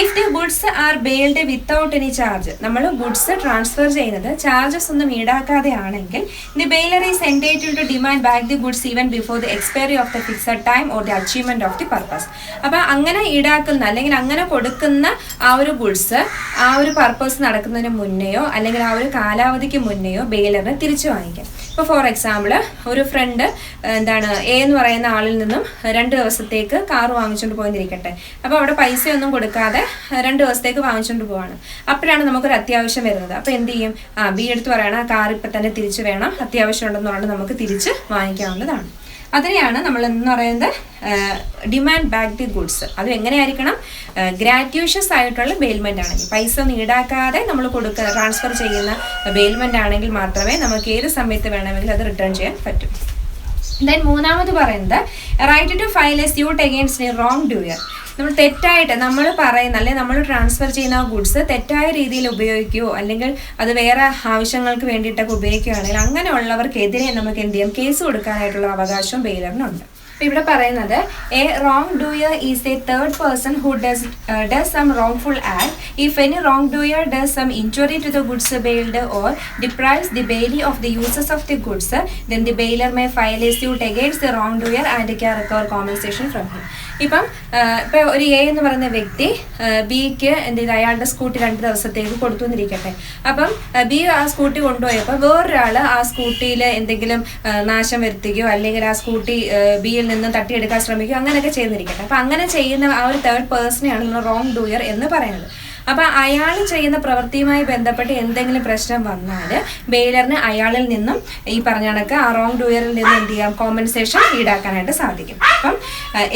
if the goods are bailed without any charge, നമ്മൾ ഗുഡ്സ് ട്രാൻസ്ഫർ ചെയ്യുന്നത് ചാർജസ് ഒന്നും ഈടാക്കാതെ ആണെങ്കിൽ the bailor is entitled to demand back the goods even before the expiry of the fixed time or the achievement of the purpose. അപ്പം അങ്ങനെ ഈടാക്കുന്ന അല്ലെങ്കിൽ അങ്ങനെ കൊടുക്കുന്ന ആ ഒരു ഗുഡ്സ് ആ ഒരു പർപ്പസ് നടക്കുന്നതിന് മുന്നെയോ അല്ലെങ്കിൽ ആ ഒരു കാലാവധിക്ക് മുന്നെയോ ബെയിലറിന് തിരിച്ചു വാങ്ങിക്കാം. ഇപ്പോൾ ഫോർ എക്സാമ്പിൾ ഒരു ഫ്രണ്ട് എന്താണ് എ എന്ന് പറയുന്ന ആളിൽ നിന്നും 2 ദിവസത്തേക്ക് കാർ വാങ്ങിച്ചുകൊണ്ട് പോയിരിക്കട്ടെ. അപ്പോൾ അവിടെ പൈസയൊന്നും കൊടുക്കാതെ 2 ദിവസത്തേക്ക് വാങ്ങിച്ചുകൊണ്ട് പോവാണ്. അപ്പോഴാണ് നമുക്കൊരു അത്യാവശ്യം വരുന്നത്. അപ്പോൾ എന്ത് ചെയ്യും? ബി എടുത്ത് പറയണം, ആ കാർ ഇപ്പം തന്നെ തിരിച്ചു വേണം, അത്യാവശ്യം ഉണ്ടെന്ന് പറഞ്ഞാൽ നമുക്ക് തിരിച്ച് വാങ്ങിക്കാവുന്നതാണ്. അതിനെയാണ് നമ്മൾ എന്ന് പറയുന്നത് ഡിമാൻഡ് ബാക്ക് ദി ഗുഡ്സ്. അത് എങ്ങനെയായിരിക്കണം? ഗ്രാറ്റ്യൂഷ്യസ് ആയിട്ടുള്ള ബെയിൽമെൻ്റ് ആണെങ്കിൽ, പൈസ ഒന്നും ഈടാക്കാതെ നമ്മൾ ട്രാൻസ്ഫർ ചെയ്യുന്ന ബെയിൽമെൻ്റ് ആണെങ്കിൽ മാത്രമേ നമുക്ക് ഏത് സമയത്ത് വേണമെങ്കിലും അത് റിട്ടേൺ ചെയ്യാൻ പറ്റും. ദെൻ മൂന്നാമത് പറയുന്നത് right to file a suit against a wrongdoer. നമ്മൾ തെറ്റായിട്ട് നമ്മൾ പറയുന്ന അല്ലെങ്കിൽ നമ്മൾ ട്രാൻസ്ഫർ ചെയ്യുന്ന ഗുഡ്സ് തെറ്റായ രീതിയിൽ ഉപയോഗിക്കുകയോ അല്ലെങ്കിൽ അത് വേറെ ആവശ്യങ്ങൾക്ക് വേണ്ടിയിട്ടൊക്കെ ഉപയോഗിക്കുകയാണെങ്കിൽ അങ്ങനെയുള്ളവർക്കെതിരെ നമുക്ക് എന്ത് ചെയ്യാം? കേസ് കൊടുക്കാനായിട്ടുള്ള അവകാശം ബെയിലറിനുണ്ട്. ഇവിടെ പറയുന്നത് a wrongdoer is a third person who does some wrongful act if any wrongdoer does some injury to the goods bailed or deprives the bailee of the uses of the goods then the bailor may file a suit against the wrongdoer and can recover compensation from him. ഇപ്പം ഒരു A എന്ന് പറയുന്ന വ്യക്തി ബിക്ക് എന്ത് ചെയ്ത് അയാളുടെ scooty 2 ദിവസത്തേക്ക് കൊടുത്തു എന്നിരിക്കട്ടെ. അപ്പം ബി ആ സ്കൂട്ടി കൊണ്ടുപോയപ്പോൾ വേറൊരാൾ ആ സ്കൂട്ടിയിൽ എന്തെങ്കിലും നാശം വരുത്തുകയോ അല്ലെങ്കിൽ ആ സ്കൂട്ടി ബിയിൽ നിന്നും തട്ടിയെടുക്കാൻ ശ്രമിക്കുകയോ അങ്ങനെയൊക്കെ ചെയ്യുന്നിരിക്കട്ടെ. അപ്പം അങ്ങനെ ചെയ്യുന്ന ആ ഒരു തേർഡ് പേഴ്സണെയാണ് നമ്മൾ റോങ് ഡൂയർ എന്ന് പറയുന്നത്. അപ്പം അയാൾ ചെയ്യുന്ന പ്രവൃത്തിയുമായി ബന്ധപ്പെട്ട് എന്തെങ്കിലും പ്രശ്നം വന്നാൽ ബെയിലറിന് അയാളിൽ നിന്നും ഈ പറഞ്ഞ കണക്ക് ആ റോങ് ഡൂയറിൽ നിന്നും എന്ത് ചെയ്യാം? കോമ്പൻസേഷൻ ഈടാക്കാനായിട്ട് സാധിക്കും. അപ്പം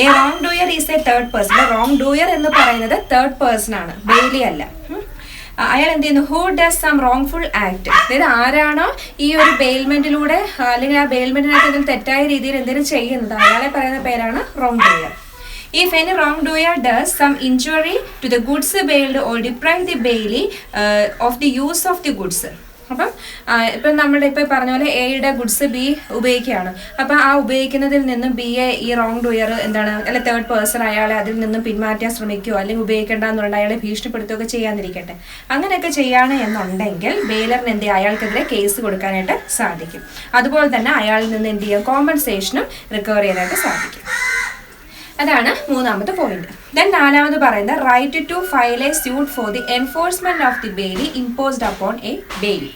A wrongdoer is a third person. Wrong ഡൂയർ എന്ന് പറയുന്നത് തേർഡ് പേഴ്സൺ ആണ്, ബെയിലി അല്ല. അയാൾ എന്ത് ചെയ്യുന്നു? Who does some wrongful act. അതായത് ആരാണോ ഈ ഒരു ബെയിൽമെന്റിലൂടെ അല്ലെങ്കിൽ ആ ബെയിൽമെന്റിനകത്ത് എന്തെങ്കിലും തെറ്റായ രീതിയിൽ എന്തെങ്കിലും ചെയ്യുന്നത് അയാളെ പറയുന്ന പേരാണ് wrong ഡൂയർ. If any wrongdoer does some injury to the goods bailed or deprive the bailee of the use of the goods. അപ്പം ഇപ്പം നമ്മുടെ ഇപ്പോൾ പറഞ്ഞ പോലെ എയുടെ ഗുഡ്സ് ബി ഉപയോഗിക്കുകയാണ്. അപ്പം ആ ഉപയോഗിക്കുന്നതിൽ നിന്നും ബിയെ ഈ റോങ് ഡൂയർ എന്താണ് അല്ലെ തേർഡ് പേഴ്സൺ അയാളെ അതിൽ നിന്നും പിന്മാറ്റാൻ ശ്രമിക്കുകയോ അല്ലെങ്കിൽ ഉപയോഗിക്കേണ്ടെന്നുണ്ട് അയാളെ ഭീഷണിപ്പെടുത്തുകയൊക്കെ ചെയ്യാതിരിക്കട്ടെ. അങ്ങനെയൊക്കെ ചെയ്യാണ് എന്നുണ്ടെങ്കിൽ ബെയിലറിന് എന്ത് ചെയ്യും? അയാൾക്കെതിരെ കേസ് കൊടുക്കാനായിട്ട് സാധിക്കും. അതുപോലെ തന്നെ അയാളിൽ നിന്ന് എന്ത് ചെയ്യും? കോമ്പൻസേഷനും റിക്കവർ ചെയ്യാനായിട്ട് സാധിക്കും. അതാണ് മൂന്നാമത്തെ പോയിന്റ്. ദെൻ നാലാമത് പറയുന്നത് right to file a suit for the enforcement of the bailee imposed upon a bailee.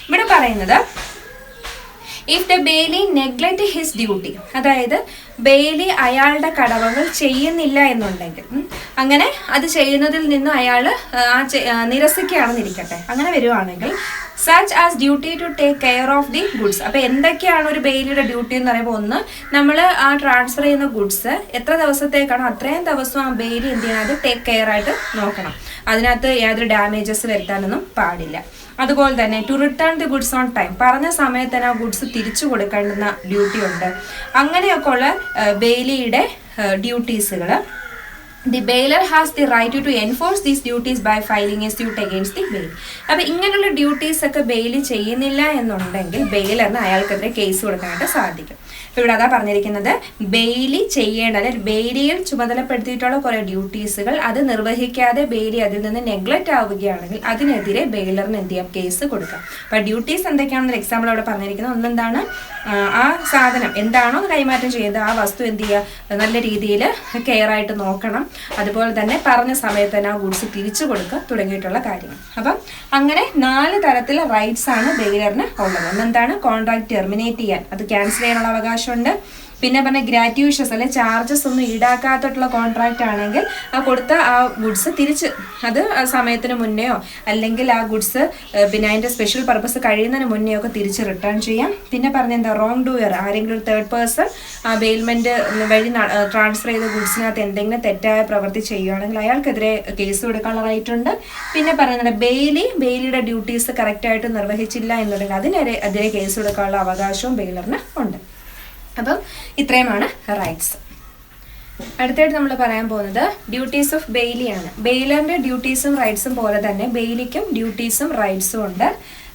ഇവിടെ പറയുന്നത് if the bailee neglect his duty, അതായത് ബെയിലി അയാളുടെ കടമകൾ ചെയ്യുന്നില്ല എന്നുണ്ടെങ്കിൽ, അങ്ങനെ അത് ചെയ്യുന്നതിൽ നിന്നും അയാൾ നിരസിക്കുകയാണെന്നിരിക്കട്ടെ, അങ്ങനെ വരുവാണെങ്കിൽ such as duty to take care of the goods. അപ്പോൾ എന്തൊക്കെയാണ് ഒരു ബെയിലിയുടെ ഡ്യൂട്ടി എന്ന് പറയുമ്പോൾ, ഒന്ന് നമ്മൾ ആ ട്രാൻസ്ഫർ ചെയ്യുന്ന ഗുഡ്സ് എത്ര ദിവസത്തേക്കാണോ അത്രയും ദിവസം ആ ബെയിലി എന്ത് ചെയ്യണം? അത് ടേക്ക് കെയർ ആയിട്ട് നോക്കണം. അതിനകത്ത് യാതൊരു ഡാമേജസ് വരുത്താനൊന്നും പാടില്ല. അതുപോലെ തന്നെ to return the goods on time, പറഞ്ഞ സമയത്ത് തന്നെ ആ ഗുഡ്സ് തിരിച്ചു കൊടുക്കേണ്ടുന്ന ഡ്യൂട്ടി ഉണ്ട്. അങ്ങനെയൊക്കെ ഉള്ള ബെയിലിയുടെ ഡ്യൂട്ടീസുകൾ the bailor has the right to enforce these duties by filing a suit against the bail. അപ്പോൾ ഇങ്ങനെയുള്ള ഡ്യൂട്ടീസ് ഒക്കെ ബെയിലി ചെയ്യുന്നില്ല എന്നുണ്ടെങ്കിൽ ബെയിലറിന് അയാൾക്കെതിരെ കേസ് കൊടുക്കാനായിട്ട് സാധിക്കും. അപ്പോൾ ഇവിടെ അതാ പറഞ്ഞിരിക്കുന്നത്, ബെയിലി ചെയ്യേണ്ട അല്ലെങ്കിൽ ബെയിലിയിൽ ചുമതലപ്പെടുത്തിയിട്ടുള്ള കുറേ ഡ്യൂട്ടീസുകൾ അത് നിർവഹിക്കാതെ ബെയിലി അതിൽ നിന്ന് നെഗ്ലക്റ്റ് ആവുകയാണെങ്കിൽ അതിനെതിരെ ബെയിലറിന് എന്ത് ചെയ്യാം? കേസ് കൊടുക്കാം. അപ്പോൾ ഡ്യൂട്ടീസ് എന്തൊക്കെയാണെന്നൊരു എക്സാമ്പിൾ അവിടെ പറഞ്ഞിരിക്കുന്നത്. ഒന്നെന്താണ്? ആ സാധനം എന്താണോ കൈമാറ്റം ചെയ്യുന്നത് ആ വസ്തു എന്ത് ചെയ്യുക? നല്ല രീതിയിൽ കെയർ ആയിട്ട് നോക്കണം. അതുപോലെ തന്നെ പറഞ്ഞ സമയത്ത് തന്നെ ആ ഗുഡ്സ് തിരിച്ചു കൊടുക്കുക തുടങ്ങിയിട്ടുള്ള കാര്യങ്ങൾ. അപ്പം അങ്ങനെ 4 തരത്തിലുള്ള റൈറ്റ്സ് ആണ് ബെയിലറിന് ഉള്ളത്. ഒന്നെന്താണ്? കോൺട്രാക്ട് ടെർമിനേറ്റ് ചെയ്യാൻ, അത് ക്യാൻസൽ ചെയ്യാനുള്ള അവകാശമുണ്ട്. പിന്നെ പറഞ്ഞ ഗ്രാറ്റ്യൂഷ്യസ് അല്ലെ ചാർജസ് ഒന്നും ഈടാക്കാത്തുള്ള കോൺട്രാക്റ്റ് ആണെങ്കിൽ ആ കൊടുത്ത ആ ഗുഡ്സ് തിരിച്ച് അത് സമയത്തിന് മുന്നെയോ അല്ലെങ്കിൽ ആ ഗുഡ്സ് പിന്നെ അതിൻ്റെ സ്പെഷ്യൽ പർപ്പസ് കഴിയുന്നതിന് മുന്നേ ഒക്കെ തിരിച്ച് റിട്ടേൺ ചെയ്യാം. പിന്നെ പറഞ്ഞ എന്താ? റോങ് ഡൂയർ, ആരെങ്കിലും ഒരു തേർഡ് പേഴ്സൺ ആ ബെയിൽമെൻറ്റ് വഴി ട്രാൻസ്ഫർ ചെയ്ത ഗുഡ്സിനകത്ത് എന്തെങ്കിലും തെറ്റായ പ്രവൃത്തി ചെയ്യുകയാണെങ്കിൽ അയാൾക്കെതിരെ കേസ് കൊടുക്കാനുള്ള റൈറ്റ് ഉണ്ട്. പിന്നെ പറയുന്നത് ബെയിലിയുടെ ഡ്യൂട്ടീസ് കറക്റ്റായിട്ട് നിർവഹിച്ചില്ല എന്നുണ്ടെങ്കിൽ അതിനെതിരെ കേസ് കൊടുക്കാനുള്ള അവകാശവും ബെയിലറിന് ഉണ്ട്. അപ്പം ഇത്രയുമാണ് റൈറ്റ്സ്. അടുത്തായിട്ട് നമ്മൾ പറയാൻ പോകുന്നത് ഡ്യൂട്ടീസ് ഓഫ് ബെയിലിയാണ്. ബെയിലറിൻ്റെ ഡ്യൂട്ടീസും റൈറ്റ്സും പോലെ തന്നെ ബെയിലിക്കും ഡ്യൂട്ടീസും റൈറ്റ്സും ഉണ്ട്.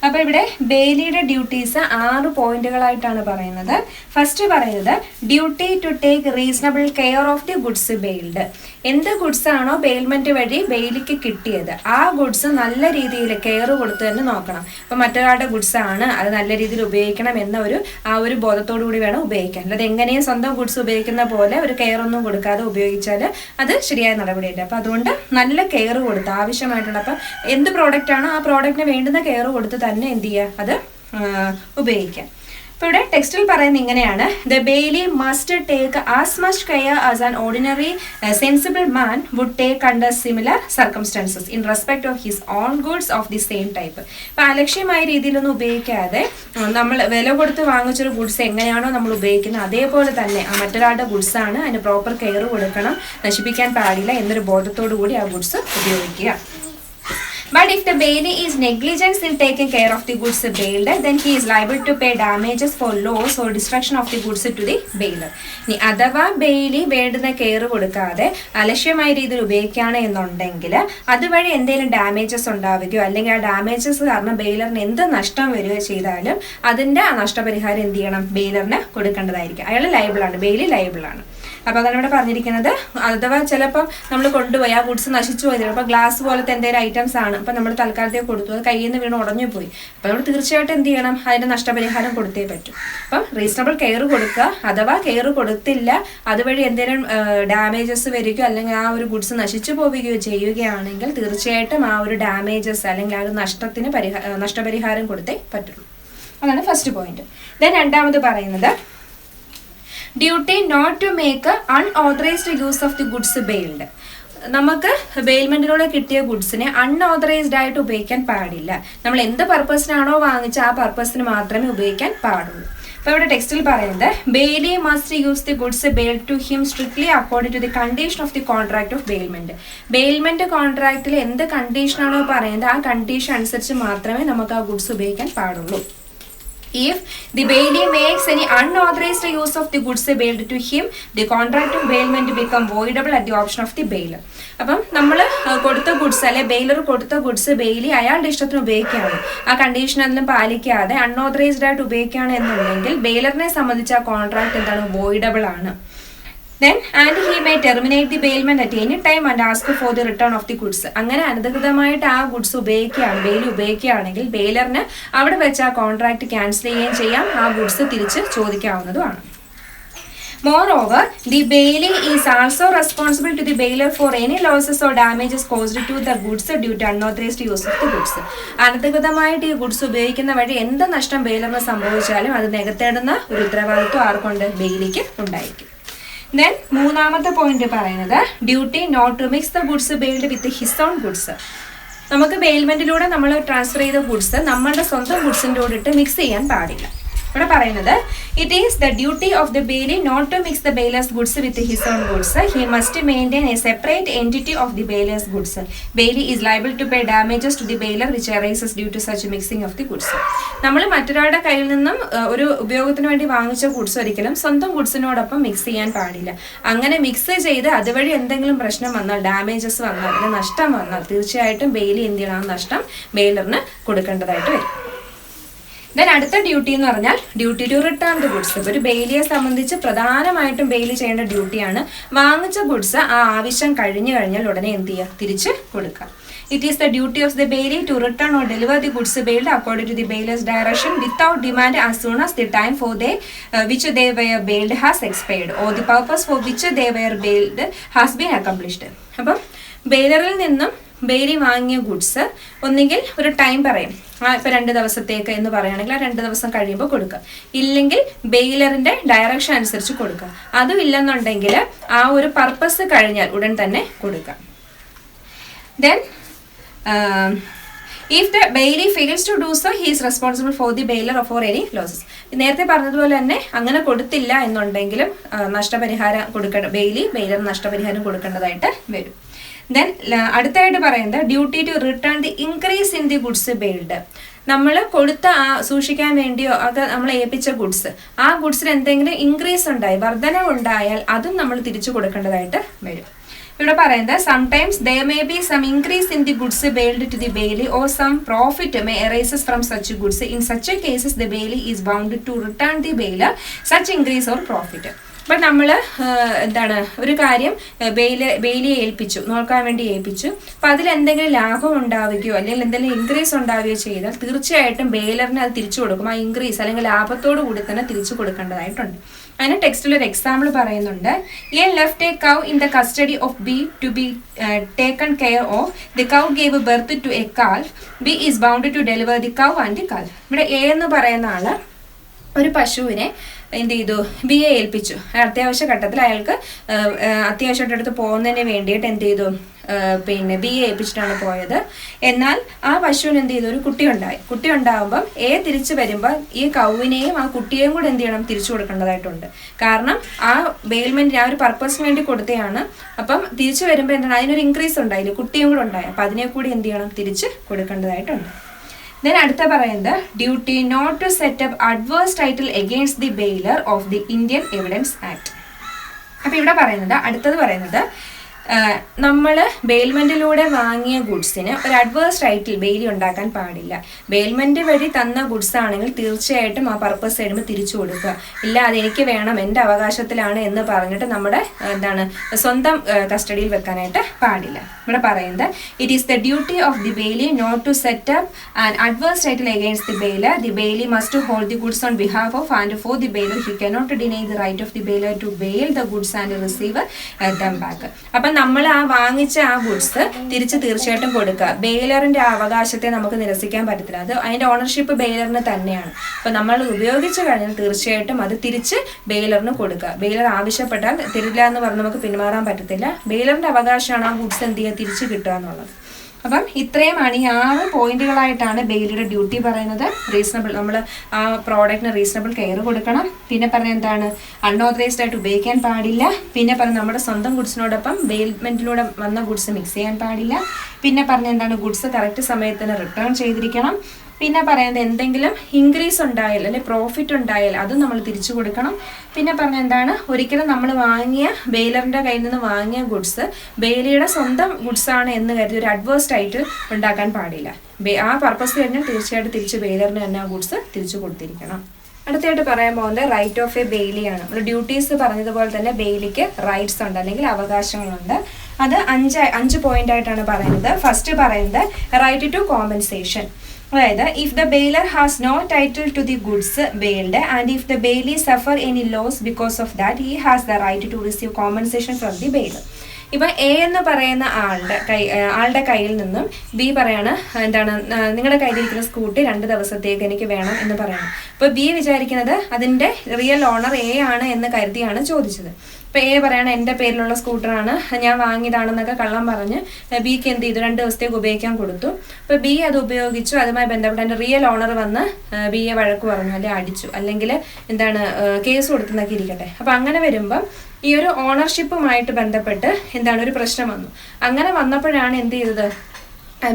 അപ്പോൾ ഇവിടെ ബെയിലിയുടെ ഡ്യൂട്ടീസ് 6 പോയിന്റുകളായിട്ടാണ് പറയുന്നത്. ഫസ്റ്റ് പറയുന്നത് duty to take reasonable care of the goods bailed. എന്ത് ഗുഡ്സ് ആണോ ബെയിൽമെന്റ് വഴി ബെയിലിക്ക് കിട്ടിയത് ആ ഗുഡ്സ് നല്ല രീതിയിൽ കെയർ കൊടുത്ത് തന്നെ നോക്കണം. അപ്പം മറ്റൊരാളുടെ ഗുഡ്സ് ആണ്, അത് നല്ല രീതിയിൽ ഉപയോഗിക്കണം എന്ന ആ ഒരു ബോധത്തോടു കൂടി വേണം ഉപയോഗിക്കാൻ. അല്ലാതെ എങ്ങനെയും സ്വന്തം ഗുഡ്സ് ഉപയോഗിക്കുന്ന പോലെ ഒരു കെയർ ഒന്നും കൊടുക്കാതെ ഉപയോഗിച്ചാൽ അത് ശരിയായ നടപടിയില്ല. അപ്പം അതുകൊണ്ട് നല്ല കെയർ കൊടുത്ത് ആവശ്യമായിട്ടുള്ള, അപ്പം എന്ത് പ്രോഡക്റ്റ് ആണോ ആ പ്രോഡക്റ്റിന് വേണ്ടുന്ന കെയർ കൊടുത്ത് തന്നെ എന്ത് ചെയ്യുക? അത് ഉപയോഗിക്കാം. ഇപ്പോൾ ഇവിടെ ടെക്സ്റ്റിൽ പറയുന്നത് ഇങ്ങനെയാണ്, the bailee must take as much care as an ordinary sensible man would take under similar circumstances in respect of his own goods of the same type. ഇപ്പം അലക്ഷ്യമായ രീതിയിലൊന്നും ഉപയോഗിക്കാതെ നമ്മൾ വില കൊടുത്ത് വാങ്ങിച്ചൊരു ഗുഡ്സ് എങ്ങനെയാണോ നമ്മൾ ഉപയോഗിക്കുന്നത് അതേപോലെ തന്നെ മറ്റൊരാളുടെ ഗുഡ്സ് ആണ്, അതിന് പ്രോപ്പർ കെയർ കൊടുക്കണം, നശിപ്പിക്കാൻ പാടില്ല എന്നൊരു ബോധത്തോടു കൂടി ആ ഗുഡ്സ് ഉപയോഗിക്കുക. But if the bailee is negligent in taking care of the goods bailed, then he is liable to pay damages for loss or destruction of the goods to the bailer. ഇനി അഥവാ Bailey വേണ്ടുന്ന care കൊടുക്കാതെ അലക്ഷ്യമായ രീതിയിൽ ഉപയോഗിക്കുകയാണ് എന്നുണ്ടെങ്കിൽ അതുവഴി എന്തെങ്കിലും damages ഉണ്ടാവുകയോ അല്ലെങ്കിൽ ആ ഡാമേജസ് കാരണം ബെയിലറിന് എന്ത് നഷ്ടം വരികയോ ചെയ്താലും അതിൻ്റെ ആ നഷ്ടപരിഹാരം എന്ത് ചെയ്യണം, ബെയിലറിന് കൊടുക്കേണ്ടതായിരിക്കും. അയാൾ ലയബിളാണ്, ബെയിലി ലയബിളാണ്. അപ്പോൾ അതാണ് ഇവിടെ പറഞ്ഞിരിക്കുന്നത്. അഥവാ ചിലപ്പം നമ്മൾ കൊണ്ടുപോയി ആ ഗുഡ്സ് നശിച്ചു പോയി, ചിലപ്പോൾ ഗ്ലാസ് പോലത്തെ എന്തെങ്കിലും ഐറ്റംസ് ആണ്, അപ്പം നമ്മൾ തൽക്കാലത്തേക്ക് കൊടുത്തു, അത് കയ്യിൽ നിന്ന് വീണ് ഉടഞ്ഞു പോയി, അപ്പോൾ നമ്മൾ തീർച്ചയായിട്ടും എന്ത് ചെയ്യണം, അതിൻ്റെ നഷ്ടപരിഹാരം കൊടുത്തേ പറ്റും. അപ്പം റീസണബിൾ കെയർ കൊടുക്കുക. അഥവാ കെയർ കൊടുത്തില്ല അതുവഴി എന്തെങ്കിലും ഡാമേജസ് വരികയോ അല്ലെങ്കിൽ ആ ഒരു ഗുഡ്സ് നശിച്ചു പോവുകയോ ചെയ്യുകയാണെങ്കിൽ തീർച്ചയായിട്ടും ആ ഒരു ഡാമേജസ് അല്ലെങ്കിൽ ആ ഒരു നഷ്ടത്തിന് നഷ്ടപരിഹാരം കൊടുത്തേ പറ്റുള്ളൂ. അതാണ് ഫസ്റ്റ് പോയിന്റ്. ദെൻ രണ്ടാമത് പറയുന്നത് duty not to make unauthorised use of the goods bailed. നമുക്ക് ബെയിൽമെന്റിലൂടെ കിട്ടിയ ഗുഡ്സിനെ അൺഓതറൈസ്ഡ് ആയിട്ട് ഉപയോഗിക്കാൻ പാടില്ല. നമ്മൾ എന്ത് പർപ്പസിനാണോ വാങ്ങിച്ച ആ പർപ്പസിന് മാത്രമേ ഉപയോഗിക്കാൻ പാടുള്ളൂ. അപ്പോൾ ഇവിടെ ടെക്സ്റ്റിൽ പറയുന്നത് bailee must use the goods bailed to him strictly according to the condition of the contract of bailment. Bailment കോൺട്രാക്റ്റിൽ എന്ത് കണ്ടീഷനാണോ പറയുന്നത് ആ കണ്ടീഷൻ അനുസരിച്ച് മാത്രമേ നമുക്ക് ആ ഗുഡ്സ് ഉപയോഗിക്കാൻ പാടുള്ളൂ. If the bailee makes any unauthorized use of the goods bailed to him, the contract of bailment become voidable at the option of the bailer. അപ്പം നമ്മൾ കൊടുത്ത ഗുഡ്സ് അല്ലെ ബെയിലർ കൊടുത്ത ഗുഡ്സ് ബെയിലി അയാളുടെ ഇഷ്ടത്തിന് ഉപയോഗിക്കുകയാണ്, ആ കണ്ടീഷനൊന്നും പാലിക്കാതെ അൺഓതറൈസ്ഡ് ആയിട്ട് ഉപയോഗിക്കുകയാണ് എന്നുണ്ടെങ്കിൽ ബെയിലറിനെ സംബന്ധിച്ച് ആ കോൺട്രാക്ട് എന്താണ്, വോയിഡബിൾ ആണ്. Then and he may terminate the bailment at any time and ask for the return of the goods. അങ്ങനെ അനധികൃതമായിട്ട് ആ ഗുഡ്സ് ഉപയോഗിക്കുകയാണ്, ബെയിലി ഉപയോഗിക്കുകയാണെങ്കിൽ ബെയിലറിന് അവിടെ വെച്ച് ആ കോൺട്രാക്ട് ക്യാൻസൽ ചെയ്യുകയും ചെയ്യാം, ആ ഗുഡ്സ് തിരിച്ച് ചോദിക്കാവുന്നതുമാണ്. Moreover, the bailee is also responsible to the bailer for any losses or damages caused to the goods due to unauthorized use of the goods. അനധികൃതമായിട്ട് ഈ ഗുഡ്സ് ഉപയോഗിക്കുന്ന വഴി എന്ത് നഷ്ടം ബെയിലറിന് സംഭവിച്ചാലും അത് നികത്തേണ്ടുന്ന ഒരു ഉത്തരവാദിത്വം ആർക്കുണ്ട്, ബെയിലിക്ക് ഉണ്ടായിരിക്കും. ദെൻ മൂന്നാമത്തെ പോയിന്റ് പറയുന്നത് duty not to mix the goods bailed with his own goods. നമുക്ക് ബെയിൽമെന്റിലൂടെ നമ്മൾ ട്രാൻസ്ഫർ ചെയ്ത ഗുഡ്സ് നമ്മളുടെ സ്വന്തം ഗുഡ്സിൻ്റെ കൂടെ ഇട്ട് മിക്സ് ചെയ്യാൻ പാടില്ല. ഇവിടെ പറയുന്നത് it is the duty of the bailee not to mix the bailor's goods with his own goods. He must maintain a separate entity of the bailor's goods. Bailee is liable to pay damages to the bailor which arises due to such mixing of the goods. നമ്മൾ മറ്റൊരാളുടെ കയ്യിൽ നിന്നും ഒരു ഉപയോഗത്തിന് വേണ്ടി വാങ്ങിച്ച goods ഒരിക്കലും സ്വന്തം ഗുഡ്സിനോടൊപ്പം മിക്സ് ചെയ്യാൻ പാടില്ല. അങ്ങനെ മിക്സ് ചെയ്ത് അതുവഴി എന്തെങ്കിലും പ്രശ്നം വന്നാൽ, ഡാമേജസ് വന്നാൽ, അതിന് നഷ്ടം വന്നാൽ തീർച്ചയായിട്ടും ബെയിലി എന്ത് ചെയ്യണം, ആ നഷ്ടം ബെയിലറിന് കൊടുക്കേണ്ടതായിട്ട് വരും. ദെൻ അടുത്ത ഡ്യൂട്ടി എന്ന് പറഞ്ഞാൽ duty to return the goods. ഒരു ബെയിലിയെ സംബന്ധിച്ച് പ്രധാനമായിട്ടും ബെയിലി ചെയ്യേണ്ട ഡ്യൂട്ടിയാണ് വാങ്ങിച്ച ഗുഡ്സ് ആ ആവശ്യം കഴിഞ്ഞു കഴിഞ്ഞാൽ ഉടനെ എന്ത് ചെയ്യുക, തിരിച്ച് കൊടുക്കുക. It is the duty of the bailee to return or deliver the goods bailed according to the bailer's direction without demand as soon as the time for which they were bailed has expired or the purpose for which they were bailed has been accomplished. അപ്പം ബെയിലറിൽ നിന്നും Bailey വാങ്ങിയ goods ഒന്നുകിൽ ഒരു time പറയും, ഇപ്പം 2 ദിവസത്തേക്ക് എന്ന് പറയുകയാണെങ്കിൽ ആ 2 ദിവസം കഴിയുമ്പോൾ കൊടുക്കുക, ഇല്ലെങ്കിൽ ബെയിലറിൻ്റെ ഡയറക്ഷൻ അനുസരിച്ച് കൊടുക്കുക. അതും ഇല്ലെന്നുണ്ടെങ്കിൽ ആ ഒരു പർപ്പസ് കഴിഞ്ഞാൽ ഉടൻ തന്നെ കൊടുക്കുക. Then if the bailee fails to do so, he is responsible for the bailer or for any losses. നേരത്തെ പറഞ്ഞതുപോലെ തന്നെ അങ്ങനെ കൊടുത്തില്ല എന്നുണ്ടെങ്കിലും നഷ്ടപരിഹാരം ബെയിലർ നഷ്ടപരിഹാരം കൊടുക്കേണ്ടതായിട്ട് വരും. ദെൻ അടുത്തായിട്ട് പറയുന്നത് duty to return the increase in the goods bailed. നമ്മൾ കൊടുത്ത സൂക്ഷിക്കാൻ വേണ്ടിയോ ഒക്കെ നമ്മൾ ഏൽപ്പിച്ച ഗുഡ്സ്, ആ ഗുഡ്സിന് എന്തെങ്കിലും ഇൻക്രീസ് ഉണ്ടായി, വർധനവുണ്ടായാൽ അതും നമ്മൾ തിരിച്ചു കൊടുക്കേണ്ടതായിട്ട് വരും. ഇവിടെ പറയുന്നത് sometimes there may be some increase in the goods bailed to the bailee or some profit may arises from such goods. In such cases the bailee is bound to return the bailer such increase or profit. അപ്പം നമ്മൾ എന്താണ് ഒരു കാര്യം ബെയിലിയെ ഏൽപ്പിച്ചു, നോക്കാൻ വേണ്ടി ഏൽപ്പിച്ചു, അപ്പം അതിലെന്തെങ്കിലും ലാഭം ഉണ്ടാവുകയോ അല്ലെങ്കിൽ എന്തെങ്കിലും ഇൻക്രീസ് ഉണ്ടാവുകയോ ചെയ്താൽ തീർച്ചയായിട്ടും ബെയിലറിന് അത് തിരിച്ചു കൊടുക്കും. ആ ഇൻക്രീസ് അല്ലെങ്കിൽ ലാഭത്തോടു കൂടി തന്നെ തിരിച്ചു കൊടുക്കേണ്ടതായിട്ടുണ്ട്. അതിന് ടെക്സ്റ്റിൽ ഒരു എക്സാമ്പിൾ പറയുന്നുണ്ട്. A left a cow in the custody of B to be taken care of. The cow gave birth to a calf. B is bound to deliver the cow and the calf. ഇവിടെ A എന്ന് പറയുന്ന ആള് ഒരു പശുവിനെ എന്ത് ചെയ്തു, ബിയെ ഏൽപ്പിച്ചു. അത്യാവശ്യ ഘട്ടത്തിൽ അയാൾക്ക് അത്യാവശ്യമായിട്ട് അടുത്ത് പോകുന്നതിന് വേണ്ടിയിട്ട് എന്ത് ചെയ്തു, പിന്നെ ബിയെ ഏൽപ്പിച്ചിട്ടാണ് പോയത്. എന്നാൽ ആ പശുവിന് എന്ത് ചെയ്തു, ഒരു കുട്ടി ഉണ്ടാകുമ്പം തിരിച്ചു വരുമ്പോൾ ഈ കൗവിനെയും ആ കുട്ടിയെയും കൂടെ എന്ത് ചെയ്യണം, തിരിച്ചു കൊടുക്കേണ്ടതായിട്ടുണ്ട്. കാരണം ആ ബെയിൽമെന്റ് ആ ഒരു പർപ്പസിന് വേണ്ടി കൊടുത്തതാണ്. അപ്പം തിരിച്ചു വരുമ്പോൾ എന്താണ്, അതിനൊരു ഇൻക്രീസ് ഉണ്ടായില്ല, കുട്ടിയും കൂടെ ഉണ്ടായി. അപ്പം അതിനെ കൂടി എന്ത് ചെയ്യണം, തിരിച്ച് കൊടുക്കേണ്ടതായിട്ടുണ്ട്. ദെൻ അടുത്ത പറയുന്നത് duty not to set up adverse title against the bailor of the Indian Evidence Act. അപ്പം ഇവിടെ അടുത്തത് പറയുന്നത് നമ്മൾ ബെയിൽമെന്റിലൂടെ വാങ്ങിയ ഗുഡ്സിന് ഒരു അഡ്വേഴ്സ് ടൈറ്റിൽ ബെയിലി ഉണ്ടാക്കാൻ പാടില്ല. ബെയിൽമെന്റ് വഴി തന്ന ഗുഡ്സ് ആണെങ്കിൽ തീർച്ചയായിട്ടും ആ പർപ്പസ് കഴിയുമ്പോൾ തിരിച്ചു കൊടുക്കുക. ഇല്ല അതെനിക്ക് വേണം, എൻ്റെ അവകാശത്തിലാണ് എന്ന് പറഞ്ഞിട്ട് നമ്മുടെ സ്വന്തം കസ്റ്റഡിയിൽ വെക്കാനായിട്ട് പാടില്ല. ഇവിടെ പറയുന്നത് it is the duty of the bailee not to set up an adverse title against the bailor. The bailee must hold the goods on behalf of and for the bailor. He cannot deny the right of the bailor to bail the goods and receive them back. അപ്പം നമ്മൾ ആ വാങ്ങിച്ച ആ goods തിരിച്ച് തീർച്ചയായിട്ടും കൊടുക്കുക. ബെയിലറിന്റെ ആ അവകാശത്തെ നമുക്ക് നിരസിക്കാൻ പറ്റത്തില്ല. അത് അതിന്റെ ഓണർഷിപ്പ് ബെയിലറിന് തന്നെയാണ്. അപ്പൊ നമ്മൾ ഉപയോഗിച്ചു കഴിഞ്ഞാൽ തീർച്ചയായിട്ടും അത് തിരിച്ച് ബെയിലറിന് കൊടുക്കുക. ബെയിലർ ആവശ്യപ്പെട്ടാൽ തരില്ല എന്ന് പറഞ്ഞ് നമുക്ക് പിന്മാറാൻ പറ്റത്തില്ല. ബെയിലറിന്റെ അവകാശമാണ് ആ ഗുഡ്സ് എന്ത് ചെയ്യുക, തിരിച്ച് കിട്ടുക എന്നുള്ളത്. അപ്പം ഇത്രയുമാണ് ഈ 6 പോയിന്റുകളായിട്ടാണ് ബെയിലിയുടെ ഡ്യൂട്ടി പറയുന്നത്. റീസണബിൾ, നമ്മൾ ആ പ്രോഡക്റ്റിന് റീസണബിൾ കെയർ കൊടുക്കണം. പിന്നെ പറഞ്ഞ എന്താണ്, അൺഓതറൈസ്ഡ് ആയിട്ട് ഉപയോഗിക്കാൻ പാടില്ല. പിന്നെ പറഞ്ഞ നമ്മുടെ സ്വന്തം ഗുഡ്സിനോടൊപ്പം ബെയിൽമെന്റിലൂടെ വന്ന ഗുഡ്സ് മിക്സ് ചെയ്യാൻ പാടില്ല. പിന്നെ പറഞ്ഞ എന്താണ്, ഗുഡ്സ് കറക്റ്റ് സമയത്തിന് റിട്ടേൺ ചെയ്തിരിക്കണം. പിന്നെ പറയുന്നത് എന്തെങ്കിലും ഇൻക്രീസ് ഉണ്ടായാൽ അല്ലെങ്കിൽ പ്രോഫിറ്റ് ഉണ്ടായാൽ അതും നമ്മൾ തിരിച്ചു കൊടുക്കണം. പിന്നെ പറഞ്ഞ എന്താണ്, ഒരിക്കലും നമ്മൾ വാങ്ങിയ ബെയിലറിന്റെ കയ്യിൽ നിന്ന് വാങ്ങിയ ഗുഡ്സ് ബെയിലിയുടെ സ്വന്തം ഗുഡ്സ് ആണ് എന്ന് കരുതി ഒരു അഡ്വേഴ്സ്ഡ് ആയിട്ട് ഉണ്ടാക്കാൻ പാടില്ല. ആ പർപ്പസ് തന്നെ തീർച്ചയായിട്ടും തിരിച്ച് ബെയിലറിന് തന്നെ ആ ഗുഡ്സ് തിരിച്ചു കൊടുത്തിരിക്കണം. അടുത്തായിട്ട് പറയാൻ പോകുന്നത് റൈറ്റ് ഓഫ് എ ബെയിലിയാണ്. നമ്മൾ ഡ്യൂട്ടീസ് പറഞ്ഞതുപോലെ തന്നെ ബെയിലിക്ക് റൈറ്റ്സ് ഉണ്ട് അല്ലെങ്കിൽ അവകാശങ്ങളുണ്ട്. അത് 5 പോയിന്റ് ആയിട്ടാണ് പറയുന്നത്. ഫസ്റ്റ് പറയുന്നത് റൈറ്റ് ടു കോമ്പൻസേഷൻ. അതായത് if the bailor has no title to the goods bailed and if the bailee suffer any loss because of that he has the right to receive compensation from the bailor. ഇപ്പൊ A എന്ന് പറയുന്ന ആളുടെ കയ്യിൽ നിന്നും B പറയാണ്, എന്താണ്, നിങ്ങളുടെ കയ്യിലിരിക്കുന്ന സ്കൂട്ടി 2 ദിവസത്തേക്ക് എനിക്ക് വേണം എന്ന് പറയണം. അപ്പൊ ബി വിചാരിക്കുന്നത് അതിന്റെ റിയൽ ഓണർ എ ആണ് എന്ന് കരുതിയാണ് ചോദിച്ചത്. ഇപ്പൊ എ പറയണം എൻ്റെ പേരിലുള്ള സ്കൂട്ടറാണ്, ഞാൻ വാങ്ങിയതാണെന്നൊക്കെ കള്ളം പറഞ്ഞ് ബിക്ക് എന്ത് ചെയ്തു, 2 ദിവസത്തേക്ക് ഉപയോഗിക്കാൻ കൊടുത്തു. അപ്പൊ ബി അത് ഉപയോഗിച്ചു. അതുമായി ബന്ധപ്പെട്ട് എൻ്റെ റിയൽ ഓണർ വന്ന് ബിയെ വഴക്ക് പറഞ്ഞു, അല്ലെങ്കിൽ അടിച്ചു, അല്ലെങ്കിൽ എന്താണ് കേസ് കൊടുത്തെന്നൊക്കെ ഇരിക്കട്ടെ. അപ്പൊ അങ്ങനെ വരുമ്പം ഈ ഒരു ഓണർഷിപ്പുമായിട്ട് ബന്ധപ്പെട്ട് എന്താണ് ഒരു പ്രശ്നം വന്നു. അങ്ങനെ വന്നപ്പോഴാണ് എന്ത് ചെയ്തത്,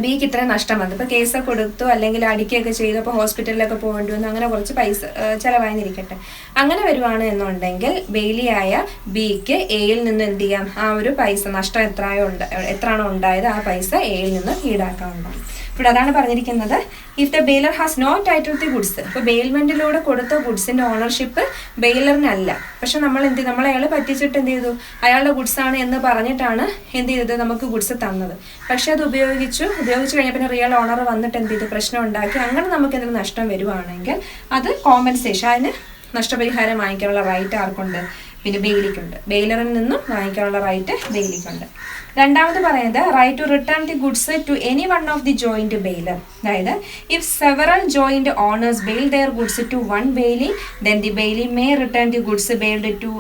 ബിക്ക് ഇത്രയും നഷ്ടം വന്നു. ഇപ്പോൾ കേസൊക്കെ കൊടുത്തു അല്ലെങ്കിൽ അടിക്കുകയൊക്കെ ചെയ്തു, അപ്പോൾ ഹോസ്പിറ്റലിലൊക്കെ പോകേണ്ടി വന്നു, അങ്ങനെ കുറച്ച് പൈസ ചിലവായിരിക്കട്ടെ. അങ്ങനെ വരുവാണ് എന്നുണ്ടെങ്കിൽ ബെയിലിയായ ബിക്ക് എയിൽ നിന്ന് എന്ത് ചെയ്യാം, ആ ഒരു പൈസ നഷ്ടം എത്രയാണോ ഉണ്ടായത് ആ പൈസ എയിൽ നിന്ന് ഈടാക്കാവുന്നതാണ്. ഇവിടെ അതാണ് പറഞ്ഞിരിക്കുന്നത്. If the bailor has no title to goods. ഇപ്പോൾ ബെയിൽമെന്റിലൂടെ കൊടുത്ത ഗുഡ്സിന്റെ ഓണർഷിപ്പ് ബെയിലറിനല്ല. പക്ഷെ നമ്മൾ അയാളെ പറ്റിച്ചിട്ട് എന്ത് ചെയ്തു, അയാളുടെ ഗുഡ്സ് ആണ് എന്ന് പറഞ്ഞിട്ടാണ് എന്ത് ചെയ്തത്, നമുക്ക് ഗുഡ്സ് തന്നത്. പക്ഷെ അത് ഉപയോഗിച്ചു കഴിഞ്ഞാൽ പിന്നെ റിയൽ ഓണർ വന്നിട്ട് എന്ത് ചെയ്തു, പ്രശ്നം ഉണ്ടാക്കി. അങ്ങനെ നമുക്ക് എന്തെങ്കിലും നഷ്ടം വരുവാണെങ്കിൽ അത് കോമ്പൻസേഷൻ, അതിന് നഷ്ടപരിഹാരം വാങ്ങിക്കാനുള്ള റൈറ്റ് ആർക്കുണ്ട്, പിന്നെ ബെയിലിക്കുണ്ട്. ബെയിലറിൽ നിന്നും വാങ്ങിക്കാനുള്ള റൈറ്റ് ബെയിലിക്കുണ്ട്. രണ്ടാമത് പറയുന്നത് right to return the goods to any one of the joint bailor. അതായത് if several joint owners bail their goods to one bailee then the bailee may return the goods bailed to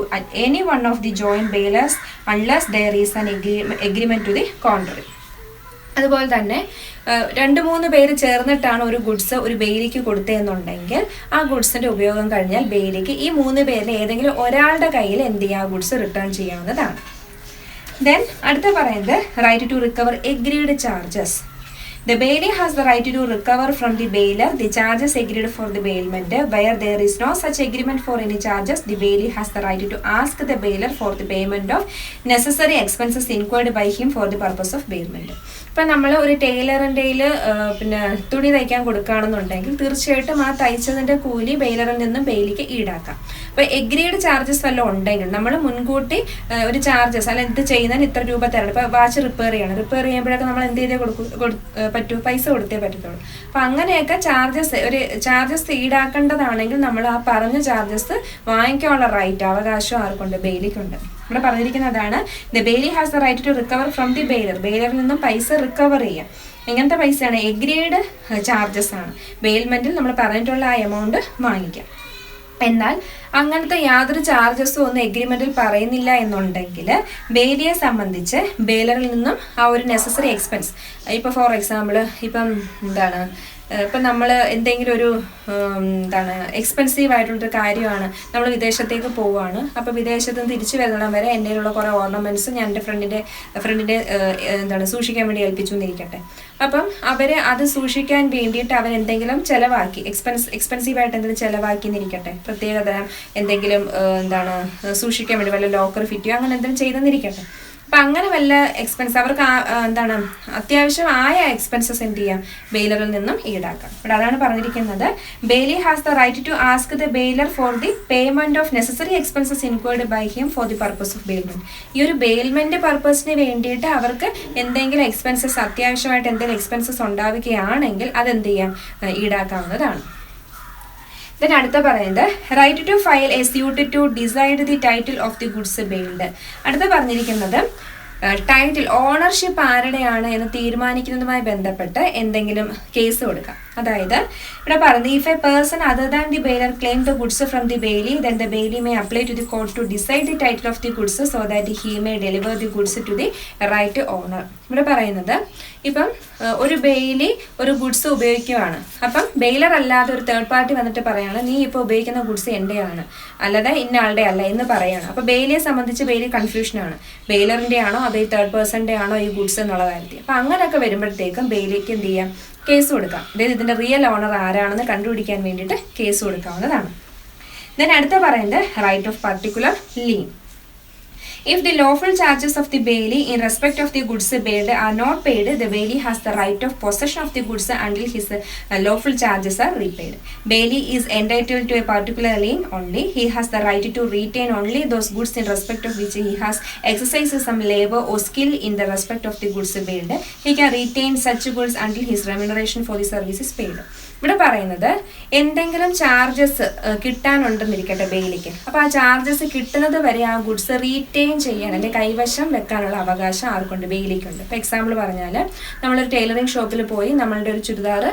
any one of the joint bailors unless there is an agreement to the contrary. അതുപോലെ തന്നെ 2-3 പേര് ചേർന്നിട്ടാണ് ഒരു goods ഒരു ബെയിലിക്ക് കൊടുത്തതെന്നുണ്ടെങ്കിൽ ആ ഗുഡ്സിന്റെ ഉപയോഗം കഴിഞ്ഞാൽ ബെയിലിക്ക് ഈ 3 പേരിൽ ഏതെങ്കിലും ഒരാളുടെ കയ്യിൽ എന്ത് ചെയ്യുക, ആ ഗുഡ്സ് റിട്ടേൺ ചെയ്യാവുന്നതാണ്. ദെൻ അടുത്ത പറയുന്നത് right to recover agreed charges. The bailee has the right to recover from the bailer the charges agreed for the bailment. Where there is no such agreement for any charges, the bailee has the right to ask the bailer for the payment of necessary expenses incurred by him for the purpose of bailment. ഇപ്പം നമ്മൾ ഒരു ടൈലറിൻ്റെ പിന്നെ തുണി തയ്ക്കാൻ കൊടുക്കുകയാണെന്നുണ്ടെങ്കിൽ തീർച്ചയായിട്ടും ആ തയ്ച്ചതിൻ്റെ കൂലി ബെയിലറിൽ നിന്നും ബെയിലിക്ക് ഈടാക്കാം. അപ്പോൾ എഗ്രീഡ് ചാർജസ് വല്ലതും ഉണ്ടെങ്കിൽ നമ്മൾ മുൻകൂട്ടി ഒരു ചാർജസ് അല്ലെങ്കിൽ ഇത് ചെയ്യുന്നതിന് ഇത്ര രൂപ തരണം. ഇപ്പോൾ വാച്ച് റിപ്പയർ ചെയ്യുമ്പോഴൊക്കെ നമ്മൾ എന്ത് ചെയ്തേ പറ്റൂ, പൈസ കൊടുത്തേ പറ്റത്തുള്ളൂ. അപ്പം അങ്ങനെയൊക്കെ ചാർജസ് ഈടാക്കേണ്ടതാണെങ്കിൽ നമ്മൾ ആ പറഞ്ഞ ചാർജസ് വാങ്ങിക്കാനുള്ള റൈറ്റ്, അവകാശം ആർക്കുണ്ട്, ബെയിലിക്കുണ്ട്. ഇവിടെ പറഞ്ഞിരിക്കുന്നതാണ് the bailee has the right to recover from the bailor. ബെയിലറിൽ നിന്നും പൈസ റിക്കവർ ചെയ്യാം. എങ്ങനത്തെ പൈസയാണ്, എഗ്രീഡ് ചാർജസ് ആണ്. ബെയിൽമെന്റിൽ നമ്മൾ പറഞ്ഞിട്ടുള്ള ആ എമൗണ്ട് വാങ്ങിക്കാം. എന്നാൽ അങ്ങനത്തെ യാതൊരു ചാർജസും ഒന്നും എഗ്രിമെന്റിൽ പറയുന്നില്ല എന്നുണ്ടെങ്കിൽ ബെയിലിയെ സംബന്ധിച്ച് ബെയിലറിൽ നിന്നും ആ ഒരു നെസസറി എക്സ്പെൻസ്, ഇപ്പോൾ ഫോർ എക്സാമ്പിൾ ഇപ്പം ഇപ്പം നമ്മൾ എന്തെങ്കിലും ഒരു എക്സ്പെൻസീവ് ആയിട്ടുള്ളൊരു കാര്യമാണ്, നമ്മൾ വിദേശത്തേക്ക് പോവുകയാണ്. അപ്പോൾ വിദേശത്ത് നിന്ന് തിരിച്ചു വരുന്നിടം വരെ എൻ്റെ കയ്യിലുള്ള കുറേ ഓർണമെൻറ്റ്സ് ഞാൻ എൻ്റെ ഫ്രണ്ടിൻ്റെ സൂക്ഷിക്കാൻ വേണ്ടി ഏൽപ്പിച്ചു എന്നിരിക്കട്ടെ. അപ്പം അവർ അത് സൂക്ഷിക്കാൻ വേണ്ടിയിട്ട് അവരെന്തെങ്കിലും ചിലവാക്കി, എക്സ്പെൻസീവായിട്ട് എന്തെങ്കിലും ചിലവാക്കി എന്നിരിക്കട്ടെ, പ്രത്യേകതരം എന്തെങ്കിലും സൂക്ഷിക്കാൻ വേണ്ടി വല്ല ലോക്കർ ഫിറ്റിയോ അങ്ങനെ എന്തെങ്കിലും ചെയ്തെന്നിരിക്കട്ടെ. അപ്പം അങ്ങനെ വല്ല എക്സ്പെൻസ് അവർക്ക് അത്യാവശ്യം ആയ എക്സ്പെൻസസ് എന്ത് ചെയ്യാം, ബെയിലറിൽ നിന്നും ഈടാക്കാം. ഇവിടെ അതാണ് പറഞ്ഞിരിക്കുന്നത്, bailee has the right to ask the bailor for the payment of necessary expenses inquired by him for the purpose of bailment. ഈ ഒരു ബെയിൽമെന്റ് പർപ്പസിന് വേണ്ടിയിട്ട് അവർക്ക് എന്തെങ്കിലും എക്സ്പെൻസസ്, അത്യാവശ്യമായിട്ട് എന്തെങ്കിലും എക്സ്പെൻസസ് ഉണ്ടാവുകയാണെങ്കിൽ അതെന്ത് ചെയ്യാം, ഈടാക്കാവുന്നതാണ്. ദെൻ അടുത്ത പറയുന്നത് right to file a suit to decide the title of the goods bailed. അടുത്ത പറഞ്ഞിരിക്കുന്നത് ടൈറ്റിൽ, ഓണർഷിപ്പ് ആരുടെയാണ് എന്ന് തീരുമാനിക്കുന്നതുമായി ബന്ധപ്പെട്ട് എന്തെങ്കിലും കേസ് കൊടുക്കാം. അതായത് ഇവിടെ പറയുന്നത് if a person other than the bailor claim the goods from the bailee then the bailee may apply to the court to decide the title of the goods so that he may deliver the goods to the right owner. ഇവിടെ പറയുന്നത് ഇപ്പം ഒരു Bailey ഒരു goods ഉപയോഗിക്കുകയാണ്. അപ്പം baler അല്ലാതെ ഒരു third party വന്നിട്ട് പറയാണ് നീ ഇപ്പോൾ ഉപയോഗിക്കുന്ന ഗുഡ്സ് എൻ്റെയാണ്, അല്ലാതെ ഇന്ന ആളുടെ അല്ല എന്ന് പറയാണ്. അപ്പോൾ ബെയിലിയെ സംബന്ധിച്ച് ബെയിലി കൺഫ്യൂഷനാണ്, ബെയിലറിൻ്റെ ആണോ അതോ ഈ തേർഡ് പേഴ്സണിൻ്റെ ആണോ ഈ ഗുഡ്സ് എന്നുള്ള കാര്യത്തിൽ. അപ്പം അങ്ങനെയൊക്കെ വരുമ്പോഴത്തേക്കും ബെയിലിക്ക് എന്ത് ചെയ്യാം, കേസ് കൊടുക്കാം. അതായത് ഇതിൻ്റെ റിയൽ ഓണർ ആരാണെന്ന് കണ്ടുപിടിക്കാൻ വേണ്ടിയിട്ട് കേസ് കൊടുക്കാവുന്നതാണ്. ദെൻ അടുത്ത പറയുന്നത് right of particular lien. If the lawful charges of the bailey in respect of the goods bailed are not paid, the bailey has the right of possession of the goods until his lawful charges are repaid. Bailey is entitled to a particular lien only. He has the right to retain only those goods in respect of which he has exercised some labor or skill in the respect of the goods bailed. He can retain such goods until his remuneration for the service is paid. ഇവിടെ പറയുന്നത് എന്തെങ്കിലും charges കിട്ടാനുണ്ടെന്നിരിക്കട്ടെ ബെയിലിക്ക്. അപ്പോൾ ആ charges കിട്ടുന്നത് വരെ ആ goods retain ചെയ്യാൻ അല്ലെങ്കിൽ കൈവശം വെക്കാനുള്ള അവകാശം ആർക്കുണ്ട്, ബെയിലിക്കുണ്ട്. ഇപ്പോൾ എക്സാമ്പിൾ പറഞ്ഞാൽ നമ്മളൊരു ടൈലറിംഗ് ഷോപ്പിൽ പോയി നമ്മളുടെ ഒരു ചുരിദാർ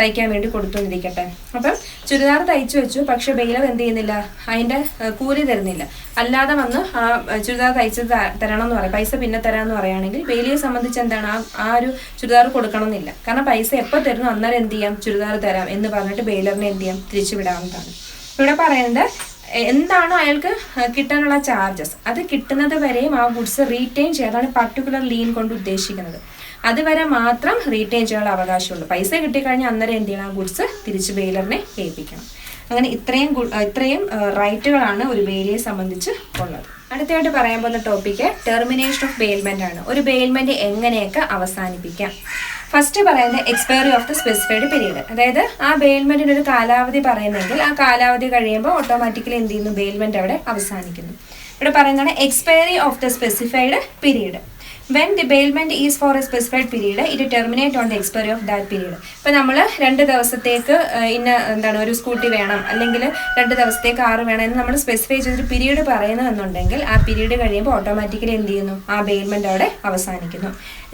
തയ്ക്കാൻ വേണ്ടി കൊടുത്തുന്നിരിക്കട്ടെ. അപ്പം ചുരിദാർ തയ്ച്ചു വെച്ചു, പക്ഷെ ബെയിലർ എന്ത് ചെയ്യുന്നില്ല, അതിൻ്റെ കൂലി തരുന്നില്ല. അല്ലാതെ വന്ന് ആ ചുരിദാർ തയ്ച്ചത് തരണം എന്ന് പറയും, പൈസ പിന്നെ തരാമെന്ന് പറയുകയാണെങ്കിൽ ബെയിലിയെ സംബന്ധിച്ച് എന്താണ്, ആ ഒരു ചുരിദാർ കൊടുക്കണമെന്നില്ല. കാരണം പൈസ എപ്പോൾ തരുന്നു അന്നേരം എന്ത് ചെയ്യാം, ചുരിദാർ തരാം എന്ന് പറഞ്ഞിട്ട് ബെയിലറിനെ എന്ത് ചെയ്യാം, തിരിച്ചു വിടാവുന്നതാണ്. ഇവിടെ പറയുന്നത് എന്താണോ അയാൾക്ക് കിട്ടാനുള്ള ചാർജസ് അത് കിട്ടുന്നത് വരെയും ആ ഗുഡ്സ് റീറ്റെയിൻ ചെയ്യുക. അതാണ് പർട്ടിക്കുലർ ലീൻ കൊണ്ട് ഉദ്ദേശിക്കുന്നത്. അതുവരെ മാത്രം റീറ്റെയിൻ ചെയ്യാനുള്ള അവകാശമുള്ളൂ. പൈസ കിട്ടിക്കഴിഞ്ഞാൽ അന്നേരം എന്ത് ചെയ്യണം, ആ ഗുഡ്സ് തിരിച്ച് ബെയിലറിനെ ഏൽപ്പിക്കണം. അങ്ങനെ ഇത്രയും റൈറ്റുകളാണ് ഒരു ബെയിലിയെ സംബന്ധിച്ച് ഉള്ളത്. അടുത്തായിട്ട് പറയാൻ പോകുന്ന ടോപ്പിക്ക് ടെർമിനേഷൻ ഓഫ് ബെയിൽമെന്റ് ആണ്. ഒരു ബെയിൽമെന്റ് എങ്ങനെയൊക്കെ അവസാനിപ്പിക്കാം. ഫസ്റ്റ് പറയുന്നത് expiry of the specified period. അതായത് ആ ബെയിൽമെന്റിന് ഒരു കാലാവധി പറയുന്നെങ്കിൽ ആ കാലാവധി കഴിയുമ്പോൾ ഓട്ടോമാറ്റിക്കലി എന്ത് ചെയ്യുന്നു, ബെയിൽമെന്റ് അവിടെ അവസാനിക്കുന്നു. ഇവിടെ പറയുന്നതാണ് expiry of the specified period. When the bailment is for a specified period, it terminate on the expiry of that period. ഇപ്പോൾ നമ്മൾ 2 ദിവസത്തേക്ക് ഒരു സ്കൂട്ടി വേണം, അല്ലെങ്കിൽ 2 ദിവസത്തേക്ക് കാറ് വേണം എന്ന് നമ്മൾ സ്പെസിഫൈ ചെയ്തൊരു പീരീഡ് പറയുന്നതെന്നുണ്ടെങ്കിൽ ആ പീരീഡ് കഴിയുമ്പോൾ ഓട്ടോമാറ്റിക്കലി എന്ത് ചെയ്യുന്നു, ആ ബെയിൽമെന്റ് അവിടെ അവസാനിക്കുന്നു.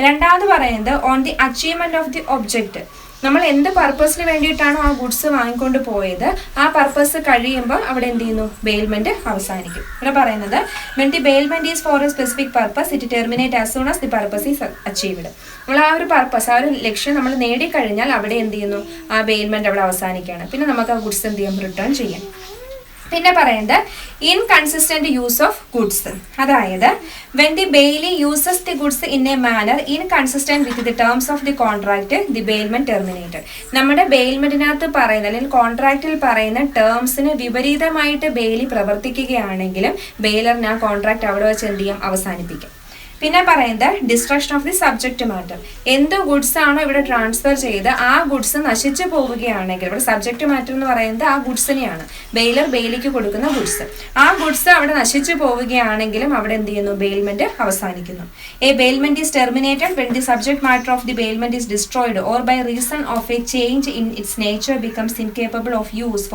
രണ്ടാമത് പറയുന്നത് on the achievement of the object. നമ്മൾ എന്ത് പർപ്പസിന് വേണ്ടിയിട്ടാണോ ആ ഗുഡ്സ് വാങ്ങിക്കൊണ്ട് പോയത് ആ പർപ്പസ് കഴിയുമ്പോൾ അവിടെ എന്ത് ചെയ്യുന്നു, ബെയിൽമെന്റ് അവസാനിക്കും. ഇവിടെ പറയുന്നത് when the bailment is for a specific purpose it terminate as soon as the purpose is achieved. നമ്മൾ ആ ഒരു പർപ്പസ്, ആ ഒരു ലക്ഷ്യം നമ്മൾ നേടിക്കഴിഞ്ഞാൽ അവിടെ എന്ത് ചെയ്യുന്നു, ആ ബെയിൽമെന്റ് അവിടെ അവസാനിക്കുകയാണ്. പിന്നെ നമുക്ക് ആ ഗുഡ്സ് എന്ത് ചെയ്യാം, റിട്ടേൺ ചെയ്യാം. പിന്നെ പറയുന്നത് ഇൻകൺസിസ്റ്റന്റ് യൂസ് ഓഫ് ഗുഡ്സ്. അതായത് when the Bailey uses the goods in a manner inconsistent with the terms of the contract the bailment terminated. നമ്മുടെ ബെയിൽമെന്റിനകത്ത് പറയുന്ന അല്ലെങ്കിൽ കോൺട്രാക്റ്റിൽ പറയുന്ന ടേംസിന് വിപരീതമായിട്ട് ബെയിലി പ്രവർത്തിക്കുകയാണെങ്കിലും ബെയിലറിന് ആ കോൺട്രാക്ട് അവിടെ വെച്ച് എന്ത് ചെയ്യാം, അവസാനിപ്പിക്കാം. പിന്നെ പറയുന്നത് destruction of the subject matter. എന്ത് ഗുഡ്സ് ആണോ ഇവിടെ ട്രാൻസ്ഫർ ചെയ്ത് ആ ഗുഡ്സ് നശിച്ചു പോവുകയാണെങ്കിൽ, ഇവിടെ സബ്ജക്റ്റ് മാറ്റർ എന്ന് പറയുന്നത് ആ ഗുഡ്സിനെയാണ്, ബെയിലർ ബെയിലിക്ക് കൊടുക്കുന്ന ഗുഡ്സ്. ആ ഗുഡ്സ് അവിടെ നശിച്ചു പോവുകയാണെങ്കിലും അവിടെ എന്ത് ചെയ്യുന്നു, ബെയിൽമെന്റ് അവസാനിക്കുന്നു. A bailment is terminated when the subject matter of the bailment is destroyed or by reason of a change in its nature becomes incapable of use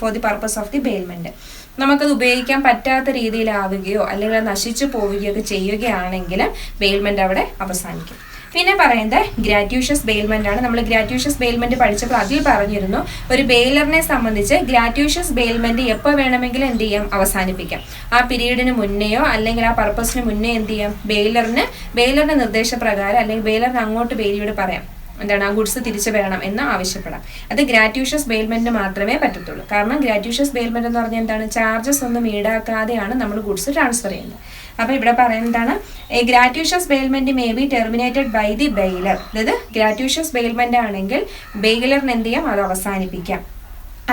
for the purpose of the bailment. നമുക്കത് ഉപയോഗിക്കാൻ പറ്റാത്ത രീതിയിലാവുകയോ അല്ലെങ്കിൽ അത് നശിച്ചു പോവുകയോ ഒക്കെ ചെയ്യുകയാണെങ്കിൽ bailment അവിടെ അവസാനിക്കും. പിന്നെ പറയുന്നത് ഗ്രാറ്റ്യൂഷ്യസ് ബെയിൽമെന്റ് ആണ്. നമ്മൾ ഗ്രാറ്റ്യൂഷ്യസ് ബെയിൽമെന്റ് പഠിച്ചപ്പോൾ അതിൽ പറഞ്ഞിരുന്നു ഒരു ബെയിലറിനെ സംബന്ധിച്ച് ഗ്രാറ്റ്യൂഷ്യസ് ബെയിൽമെന്റ് എപ്പോൾ വേണമെങ്കിലും എന്ത് ചെയ്യാം, അവസാനിപ്പിക്കാം. ആ പീരീഡിന് മുന്നെയോ അല്ലെങ്കിൽ ആ പർപ്പസിന് മുന്നേ എന്ത് ചെയ്യാം, ബെയിലറിന്റെ നിർദ്ദേശപ്രകാരം അല്ലെങ്കിൽ ബെയിലറിന് അങ്ങോട്ട് ബെയിലിയോട് പറയാം എന്താണ് ആ ഗുഡ്സ് തിരിച്ചു വരണം എന്ന് ആവശ്യപ്പെടാം. അത് ഗ്രാറ്റ്യൂഷ്യസ് ബെയിൽമെന്റിന് മാത്രമേ പറ്റത്തുള്ളൂ. കാരണം ഗ്രാറ്റ്യൂഷ്യസ് ബെയിൽമെന്റ് എന്ന് പറഞ്ഞാൽ എന്താണ്, ചാർജസ് ഒന്നും ഈടാക്കാതെയാണ് നമ്മൾ ഗുഡ്സ് ട്രാൻസ്ഫർ ചെയ്യുന്നത്. അപ്പൊ ഇവിടെ പറയുന്നതാണ് gratuitous bailment may be terminated by the bailor. അതായത് ഗ്രാറ്റ്യൂഷ്യസ് ബെയിൽമെന്റ് ആണെങ്കിൽ ബെയിലറിന് എന്ത് ചെയ്യാം, അത് അവസാനിപ്പിക്കാം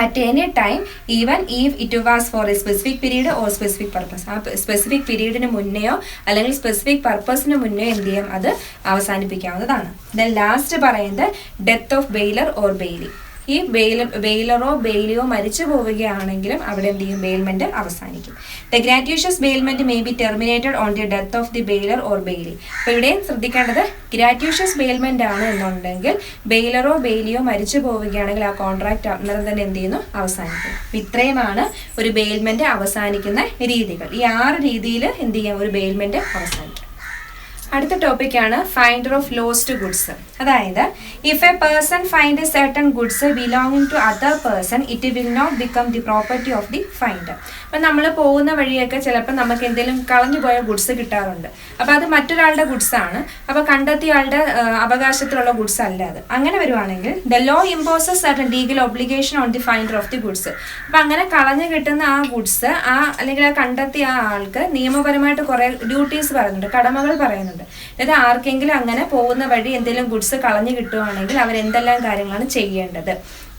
at any time even if it was for a specific period or specific purpose. ആ സ്പെസിഫിക് പീരീഡിന് മുന്നെയോ അല്ലെങ്കിൽ സ്പെസിഫിക് പർപ്പസിന് മുന്നേ എന്ത് ചെയ്യാം, അത് അവസാനിപ്പിക്കാവുന്നതാണ്. ദെൻ ലാസ്റ്റ് പറയുന്നത് death of baler or Bailey. ഈ ബെയിലറോ ബെയിലിയോ മരിച്ചു പോവുകയാണെങ്കിലും അവിടെ എന്ത് ചെയ്യും, ബെയിൽമെന്റ് അവസാനിക്കും. The gratuitous bailment may be terminated on the death of the bailor or bailee. അപ്പോൾ ഇവിടെയും ശ്രദ്ധിക്കേണ്ടത് ഗ്രാറ്റ്യൂഷ്യസ് ബെയിൽമെന്റ് ആണ് എന്നുണ്ടെങ്കിൽ ബെയിലറോ ബെയിലിയോ മരിച്ചു പോവുകയാണെങ്കിൽ ആ കോൺട്രാക്ട് അന്നേരം തന്നെ എന്ത് ചെയ്യുന്നു, അവസാനിക്കും. അപ്പം ഇത്രയുമാണ് ഒരു ബെയിൽമെന്റ് അവസാനിക്കുന്ന രീതികൾ. ഈ 6 രീതിയിൽ എന്ത് ചെയ്യാം, ഒരു ബെയിൽമെന്റ് അവസാനിക്കും. അടുത്ത ടോപ്പിക്കാണ് ഫൈൻഡർ ഓഫ് ലോസ്റ്റ് ഗുഡ്സ്. അതായത് if a person find a certain goods belonging to other person it will not become the property of the finder. അപ്പം നമ്മൾ പോകുന്ന വഴിയൊക്കെ ചിലപ്പോൾ നമുക്ക് എന്തെങ്കിലും കളഞ്ഞു പോയ ഗുഡ്സ് കിട്ടാറുണ്ട്. അപ്പോൾ അത് മറ്റൊരാളുടെ ഗുഡ്സ് ആണ്, അപ്പോൾ കണ്ടെത്തിയ ആളുടെ അവകാശത്തിലുള്ള ഗുഡ്സ് അല്ല അത്. അങ്ങനെ വരുവാണെങ്കിൽ the law imposes certain legal obligation on the finder of the goods. അപ്പം അങ്ങനെ കളഞ്ഞു കിട്ടുന്ന ആ ഗുഡ്സ് അല്ലെങ്കിൽ ആ കണ്ടെത്തിയ ആ ആൾക്ക് നിയമപരമായിട്ട് കുറേ ഡ്യൂട്ടീസ് പറയുന്നുണ്ട്, കടമകൾ പറയുന്നുണ്ട്. അതായത് ആർക്കെങ്കിലും അങ്ങനെ പോകുന്ന വഴി എന്തെങ്കിലും ഗുഡ്സ് കളഞ്ഞു കിട്ടുവാണെങ്കിൽ അവരെന്തെല്ലാം കാര്യങ്ങളാണ് ചെയ്യേണ്ടത്,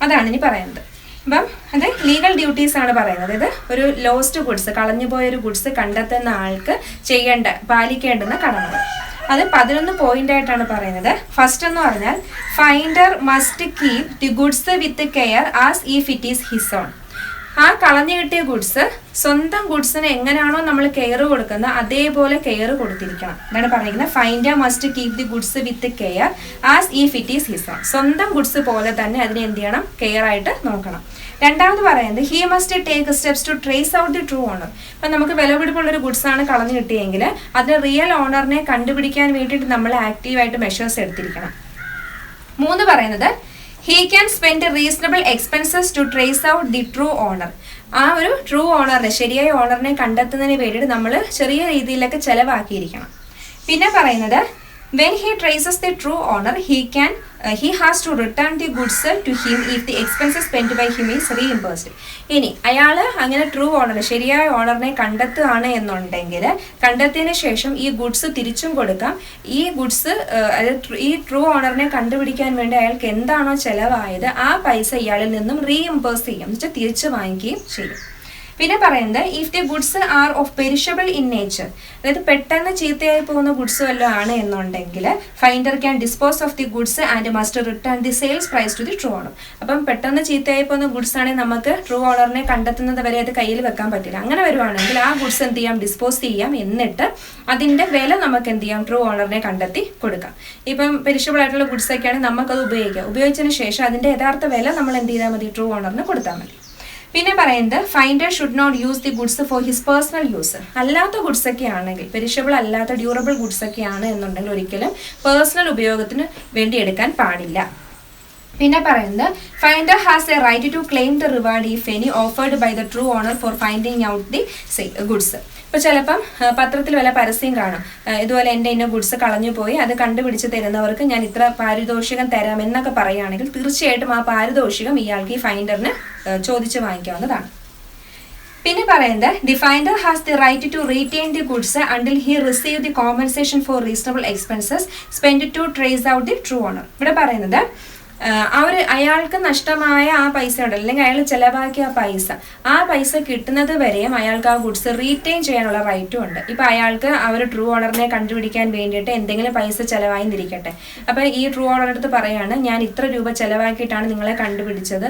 അതാണ് ഇനി പറയുന്നത്. അപ്പം അത് ലീഗൽ ഡ്യൂട്ടീസ് ആണ് പറയുന്നത്. അതായത് ഒരു ലോസ്റ്റ് ഗുഡ്സ്, കളഞ്ഞുപോയൊരു ഗുഡ്സ് കണ്ടെത്തുന്ന ആൾക്ക് പാലിക്കേണ്ടുന്ന കടമകൾ. അത് 11 പോയിന്റ് ആയിട്ടാണ് പറയുന്നത്. ഫസ്റ്റ് എന്ന് പറഞ്ഞാൽ finder must keep the goods with care as if it is his own. ആ കളഞ്ഞു കിട്ടിയ ഗുഡ്സ് സ്വന്തം ഗുഡ്സിന് എങ്ങനെയാണോ നമ്മൾ കെയർ കൊടുക്കുന്നത് അതേപോലെ കെയർ കൊടുത്തിരിക്കണം എന്നാണ് പറയുന്നത്. Finder must keep the goods with care as if it is his own. സ്വന്തം ഗുഡ്സ് പോലെ തന്നെ അതിനെ എന്ത് ചെയ്യണം, കെയർ ആയിട്ട് നോക്കണം. രണ്ടാമത് പറയുന്നത് he must take steps to trace out the true owner. അപ്പം നമുക്ക് വിലപിടിപ്പുള്ളൊരു ഗുഡ്സ് ആണ് കളഞ്ഞു കിട്ടിയെങ്കിൽ അതിന് റിയൽ ഓണറിനെ കണ്ടുപിടിക്കാൻ വേണ്ടിയിട്ട് നമ്മൾ ആക്റ്റീവായിട്ട് മെഷേഴ്സ് എടുത്തിരിക്കണം. 3 പറയുന്നത് he can spend reasonable expenses to trace out the true owner. ആ ഒരു ട്രൂ ഓണറിനെ, ശരിയായ ഓണറിനെ കണ്ടെത്തുന്നതിന് വേണ്ടിയിട്ട് നമ്മൾ ചെറിയ രീതിയിലൊക്കെ ചിലവാക്കിയിരിക്കണം. പിന്നെ പറയുന്നത് when he traces the true owner he has to return the goods to him if the expenses spent by him is reimbursed. ഇനി അയാൾ അങ്ങനെ ട്രൂ ഓണർ, ശരിയായ ഓണറിനെ കണ്ടെത്തുകയാണ് എന്നുണ്ടെങ്കിൽ കണ്ടെത്തിയതിന് ശേഷം ഈ ഗുഡ്സ് തിരിച്ചും കൊടുക്കാം. ഈ ഗുഡ്സ് ഈ ട്രൂ ഓണറിനെ കണ്ടുപിടിക്കാൻ വേണ്ടി അയാൾക്ക് എന്താണോ ചിലവായത് ആ പൈസ ഇയാളിൽ നിന്നും റീഇംബേഴ്സ് ചെയ്യാം, എന്ന് വെച്ചാൽ തിരിച്ചു വാങ്ങിക്കുകയും ചെയ്യും. പിന്നെ പറയുന്നത് if the goods are of perishable in nature, അതായത് പെട്ടെന്ന് ചീത്തയായി പോകുന്ന ഗുഡ്സ് വല്ലതും ആണ് എന്നുണ്ടെങ്കിൽ finder can dispose of the goods and must return the sales price to the true owner. അപ്പം പെട്ടെന്ന് ചീത്തയായി പോകുന്ന ഗുഡ്സ് ആണെങ്കിൽ നമുക്ക് ട്രൂ ഓണറിനെ കണ്ടെത്തുന്നത് വരെ അത് കയ്യിൽ വെക്കാൻ പറ്റില്ല. അങ്ങനെ വരുവാണെങ്കിൽ ആ ഗുഡ്സ് എന്ത് ചെയ്യാം, ഡിസ്പോസ് ചെയ്യാം. എന്നിട്ട് അതിൻ്റെ വില നമുക്ക് എന്ത് ചെയ്യാം, ട്രൂ ഓണറിനെ കണ്ടെത്തി കൊടുക്കാം. ഇപ്പം പെരിഷബിൾ ആയിട്ടുള്ള ഗുഡ്സ് ഒക്കെയാണെങ്കിൽ നമുക്കത് ഉപയോഗിച്ചതിന് ശേഷം അതിൻ്റെ യഥാർത്ഥ വില നമ്മൾ എന്ത് ചെയ്താൽ മതി, ട്രൂ ഓണറിന് കൊടുത്താൽ മതി. പിന്നെ പറയുന്നത് finder should not use the goods for his personal use. അല്ലാത്ത ഗുഡ്സ് ഒക്കെ ആണെങ്കിൽ, പെരിഷബിൾ അല്ലാത്ത ഡ്യൂറബിൾ ഗുഡ്സ് ഒക്കെ ആണ് എന്നുണ്ടെങ്കിൽ ഒരിക്കലും പേഴ്സണൽ ഉപയോഗത്തിന് വേണ്ടി എടുക്കാൻ പാടില്ല. പിന്നെ പറയുന്നത് finder has a right to claim the reward if any offered by the true owner for finding out the goods. ഇപ്പോൾ ചിലപ്പം പത്രത്തിൽ വല്ല പരസ്യം കാണും, ഇതുപോലെ എൻ്റെ ഇന്ന ഗുഡ്സ് കളഞ്ഞു പോയി, അത് കണ്ടുപിടിച്ച് തരുന്നവർക്ക് ഞാൻ ഇത്ര പാരിതോഷികം തരാം എന്നൊക്കെ പറയുകയാണെങ്കിൽ തീർച്ചയായിട്ടും ആ പാരിതോഷികം ഇയാൾക്ക് ഈ ഫൈൻഡറിന് ചോദിച്ച് വാങ്ങിക്കാവുന്നതാണ്. പിന്നെ പറയുന്നത് the finder has the right to retain the goods until he receive the compensation for reasonable expenses spend to trace out the true owner. ഇവിടെ പറയുന്നത് അയാൾക്ക് നഷ്ടമായ ആ പൈസ ഉണ്ടല്ലോ, അല്ലെങ്കിൽ അയാൾ ചിലവാക്കിയ ആ പൈസ കിട്ടുന്നത് വരെയും അയാൾക്ക് ആ ഗുഡ്സ് റീറ്റെയിൻ ചെയ്യാനുള്ള റൈറ്റും ഉണ്ട്. ഇപ്പം അയാൾക്ക് ആ ഒരു ട്രൂ ഓണറിനെ കണ്ടുപിടിക്കാൻ വേണ്ടിയിട്ട് എന്തെങ്കിലും പൈസ ചിലവായി നിരിക്കട്ടെ, അപ്പം ഈ ട്രൂ ഓണറുടെ അടുത്ത് പറയാണ് ഞാൻ ഇത്ര രൂപ ചിലവാക്കിയിട്ടാണ് നിങ്ങളെ കണ്ടുപിടിച്ചത്,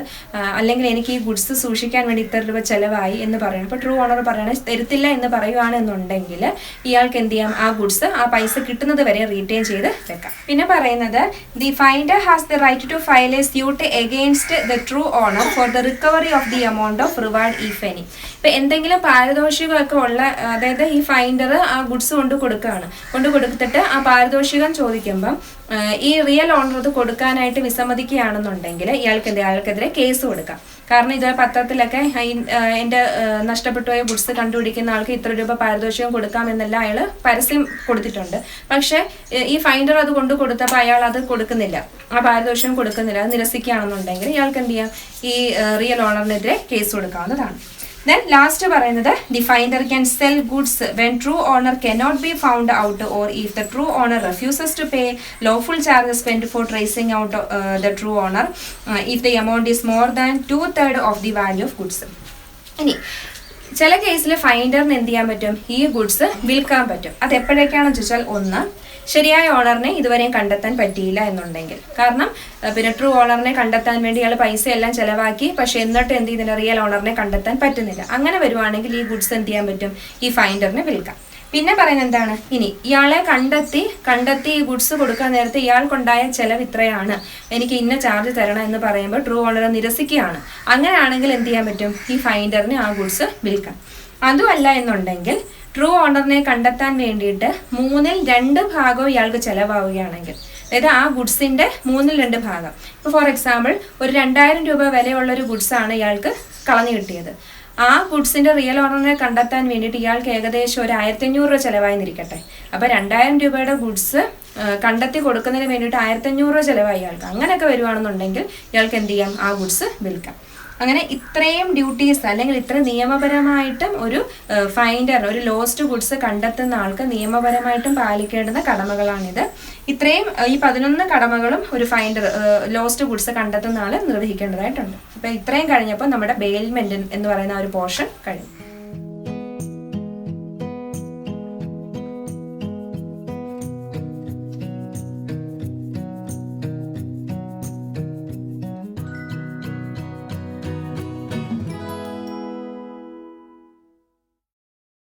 അല്ലെങ്കിൽ എനിക്ക് ഈ ഗുഡ്സ് സൂക്ഷിക്കാൻ വേണ്ടി ഇത്ര രൂപ ചിലവായി എന്ന് പറയണം. അപ്പോൾ ട്രൂ ഓണർ പറയണ തരത്തില്ല എന്ന് പറയുകയാണെന്നുണ്ടെങ്കിൽ ഇയാൾക്ക് എന്ത് ചെയ്യാം, ആ ഗുഡ്സ് ആ പൈസ കിട്ടുന്നത് വരെ റീറ്റെയിൻ ചെയ്ത് വെക്കാം. പിന്നെ പറയുന്നത് the finder has the right to to file a suit against the true owner for the recovery of the amount of reward if any. ഇപ്പൊ എന്തെങ്കിലും പാരിതോഷികമൊക്കെ ഉള്ള, അതായത് ഈ ഫൈൻഡർ ആ ഗുഡ്സ് കൊണ്ട് കൊടുത്തിട്ട് ആ പാരിതോഷികം ചോദിക്കുമ്പം ഈ റിയൽ ഓണർ അത് കൊടുക്കാനായിട്ട് വിസമ്മതിക്കുകയാണെന്നുണ്ടെങ്കിൽ ഇയാൾക്കെതിരെ കേസ് കൊടുക്കാം. കാരണം ഇത് പത്രത്തിലൊക്കെ എൻ്റെ നഷ്ടപ്പെട്ടു പോയ ഗുഡ്സ് കണ്ടുപിടിക്കുന്ന ആൾക്ക് ഇത്ര രൂപ പാരിതോഷികം കൊടുക്കാമെന്നല്ല അയാൾ പരസ്യം കൊടുത്തിട്ടുണ്ട്. പക്ഷെ ഈ ഫൈൻഡർ അത് കൊടുത്തപ്പോൾ അയാൾ അത് കൊടുക്കുന്നില്ല, ആ പാരിതോഷികം കൊടുക്കുന്നില്ല, അത് നിരസിക്കുകയാണെന്നുണ്ടെങ്കിൽ ഇയാൾക്ക് എന്ത് ചെയ്യാം, ഈ റിയൽ ഓണറിനെതിരെ കേസ് കൊടുക്കാവുന്നതാണ്. Then last പറയുന്നത് the finder can sell goods when true owner cannot be found out or if the true owner refuses to pay lawful charges spent for tracing out the true owner if the amount is more than 2/3 of the value of goods. ഇനി ചില കേസിൽ ഫൈൻഡറിന് എന്ത് ചെയ്യാൻ പറ്റും, ഈ goods വിൽക്കാൻ പറ്റും. അത് എപ്പോഴൊക്കെയാണെന്ന് ചോദിച്ചാൽ, ഒന്ന്, ശരിയായ ഓണറിനെ ഇതുവരെയും കണ്ടെത്താൻ പറ്റിയില്ല എന്നുണ്ടെങ്കിൽ. കാരണം പിന്നെ ട്രൂ ഓണറിനെ കണ്ടെത്താൻ വേണ്ടി ഇയാൾ പൈസ എല്ലാം ചെലവാക്കി, പക്ഷെ എന്നിട്ട് എന്ത് ചെയ്യുന്നില്ല, റിയൽ ഓണറിനെ കണ്ടെത്താൻ പറ്റുന്നില്ല. അങ്ങനെ വരുവാണെങ്കിൽ ഈ ഗുഡ്സ് എന്ത് ചെയ്യാൻ പറ്റും, ഈ ഫൈൻഡറിനെ വിൽക്കാം. പിന്നെ പറയുന്നത് എന്താണ്, ഇനി ഇയാളെ കണ്ടെത്തി ഈ ഗുഡ്സ് കൊടുക്കാൻ നേരത്തെ ഇയാൾക്കുണ്ടായ ചെലവ് ഇത്രയാണ്, എനിക്ക് ഇന്ന ചാർജ് തരണം എന്ന് പറയുമ്പോൾ ട്രൂ ഓണറെ നിരസിക്കുകയാണ്. അങ്ങനെയാണെങ്കിൽ എന്ത് ചെയ്യാൻ പറ്റും, ഈ ഫൈൻഡറിന് ആ ഗുഡ്സ് വിൽക്കാം. അതുമല്ല എന്നുണ്ടെങ്കിൽ ട്രൂ ഓണറിനെ കണ്ടെത്താൻ വേണ്ടിയിട്ട് 2/3 ഭാഗവും ഇയാൾക്ക് ചെലവാവുകയാണെങ്കിൽ, അതായത് ആ ഗുഡ്സിന്റെ 2/3 ഭാഗം, ഇപ്പോൾ ഫോർ എക്സാമ്പിൾ ഒരു 2000 രൂപ വിലയുള്ളൊരു ഗുഡ്സാണ് ഇയാൾക്ക് കളഞ്ഞു കിട്ടിയത്. ആ ഗുഡ്സിന്റെ റിയൽ ഓണറിനെ കണ്ടെത്താൻ വേണ്ടിയിട്ട് ഇയാൾക്ക് ഏകദേശം ഒരു 1500 രൂപ ചിലവായിരിക്കട്ടെ. അപ്പോൾ 2000 രൂപയുടെ ഗുഡ്സ് കണ്ടെത്തി കൊടുക്കുന്നതിന് വേണ്ടിയിട്ട് 1500 രൂപ ചിലവായി ഇയാൾക്ക്. അങ്ങനെയൊക്കെ വരുവാണെന്നുണ്ടെങ്കിൽ ഇയാൾക്ക് എന്ത് ചെയ്യാം, ആ ഗുഡ്സ് വിൽക്കാം. അങ്ങനെ ഇത്രയും ഡ്യൂട്ടീസ് അല്ലെങ്കിൽ ഇത്ര നിയമപരമായിട്ടും ഒരു ഫൈൻഡർ ഒരു ലോസ്റ്റ് ഗുഡ്സ് കണ്ടെത്തുന്ന ആൾക്ക് നിയമപരമായിട്ടും പാലിക്കേണ്ടുന്ന കടമകളാണിത്. ഇത്രയും ഈ 11 കടമകളും ഒരു ഫൈൻഡർ ലോസ്റ്റ് ഗുഡ്സ് കണ്ടെത്തുന്ന ആൾ നിർവഹിക്കേണ്ടതായിട്ടുണ്ട്. അപ്പോൾ ഇത്രയും കഴിഞ്ഞപ്പോൾ നമ്മുടെ ബെയിൽമെന്റ് എന്ന് പറയുന്ന ഒരു പോർഷൻ കഴിഞ്ഞു.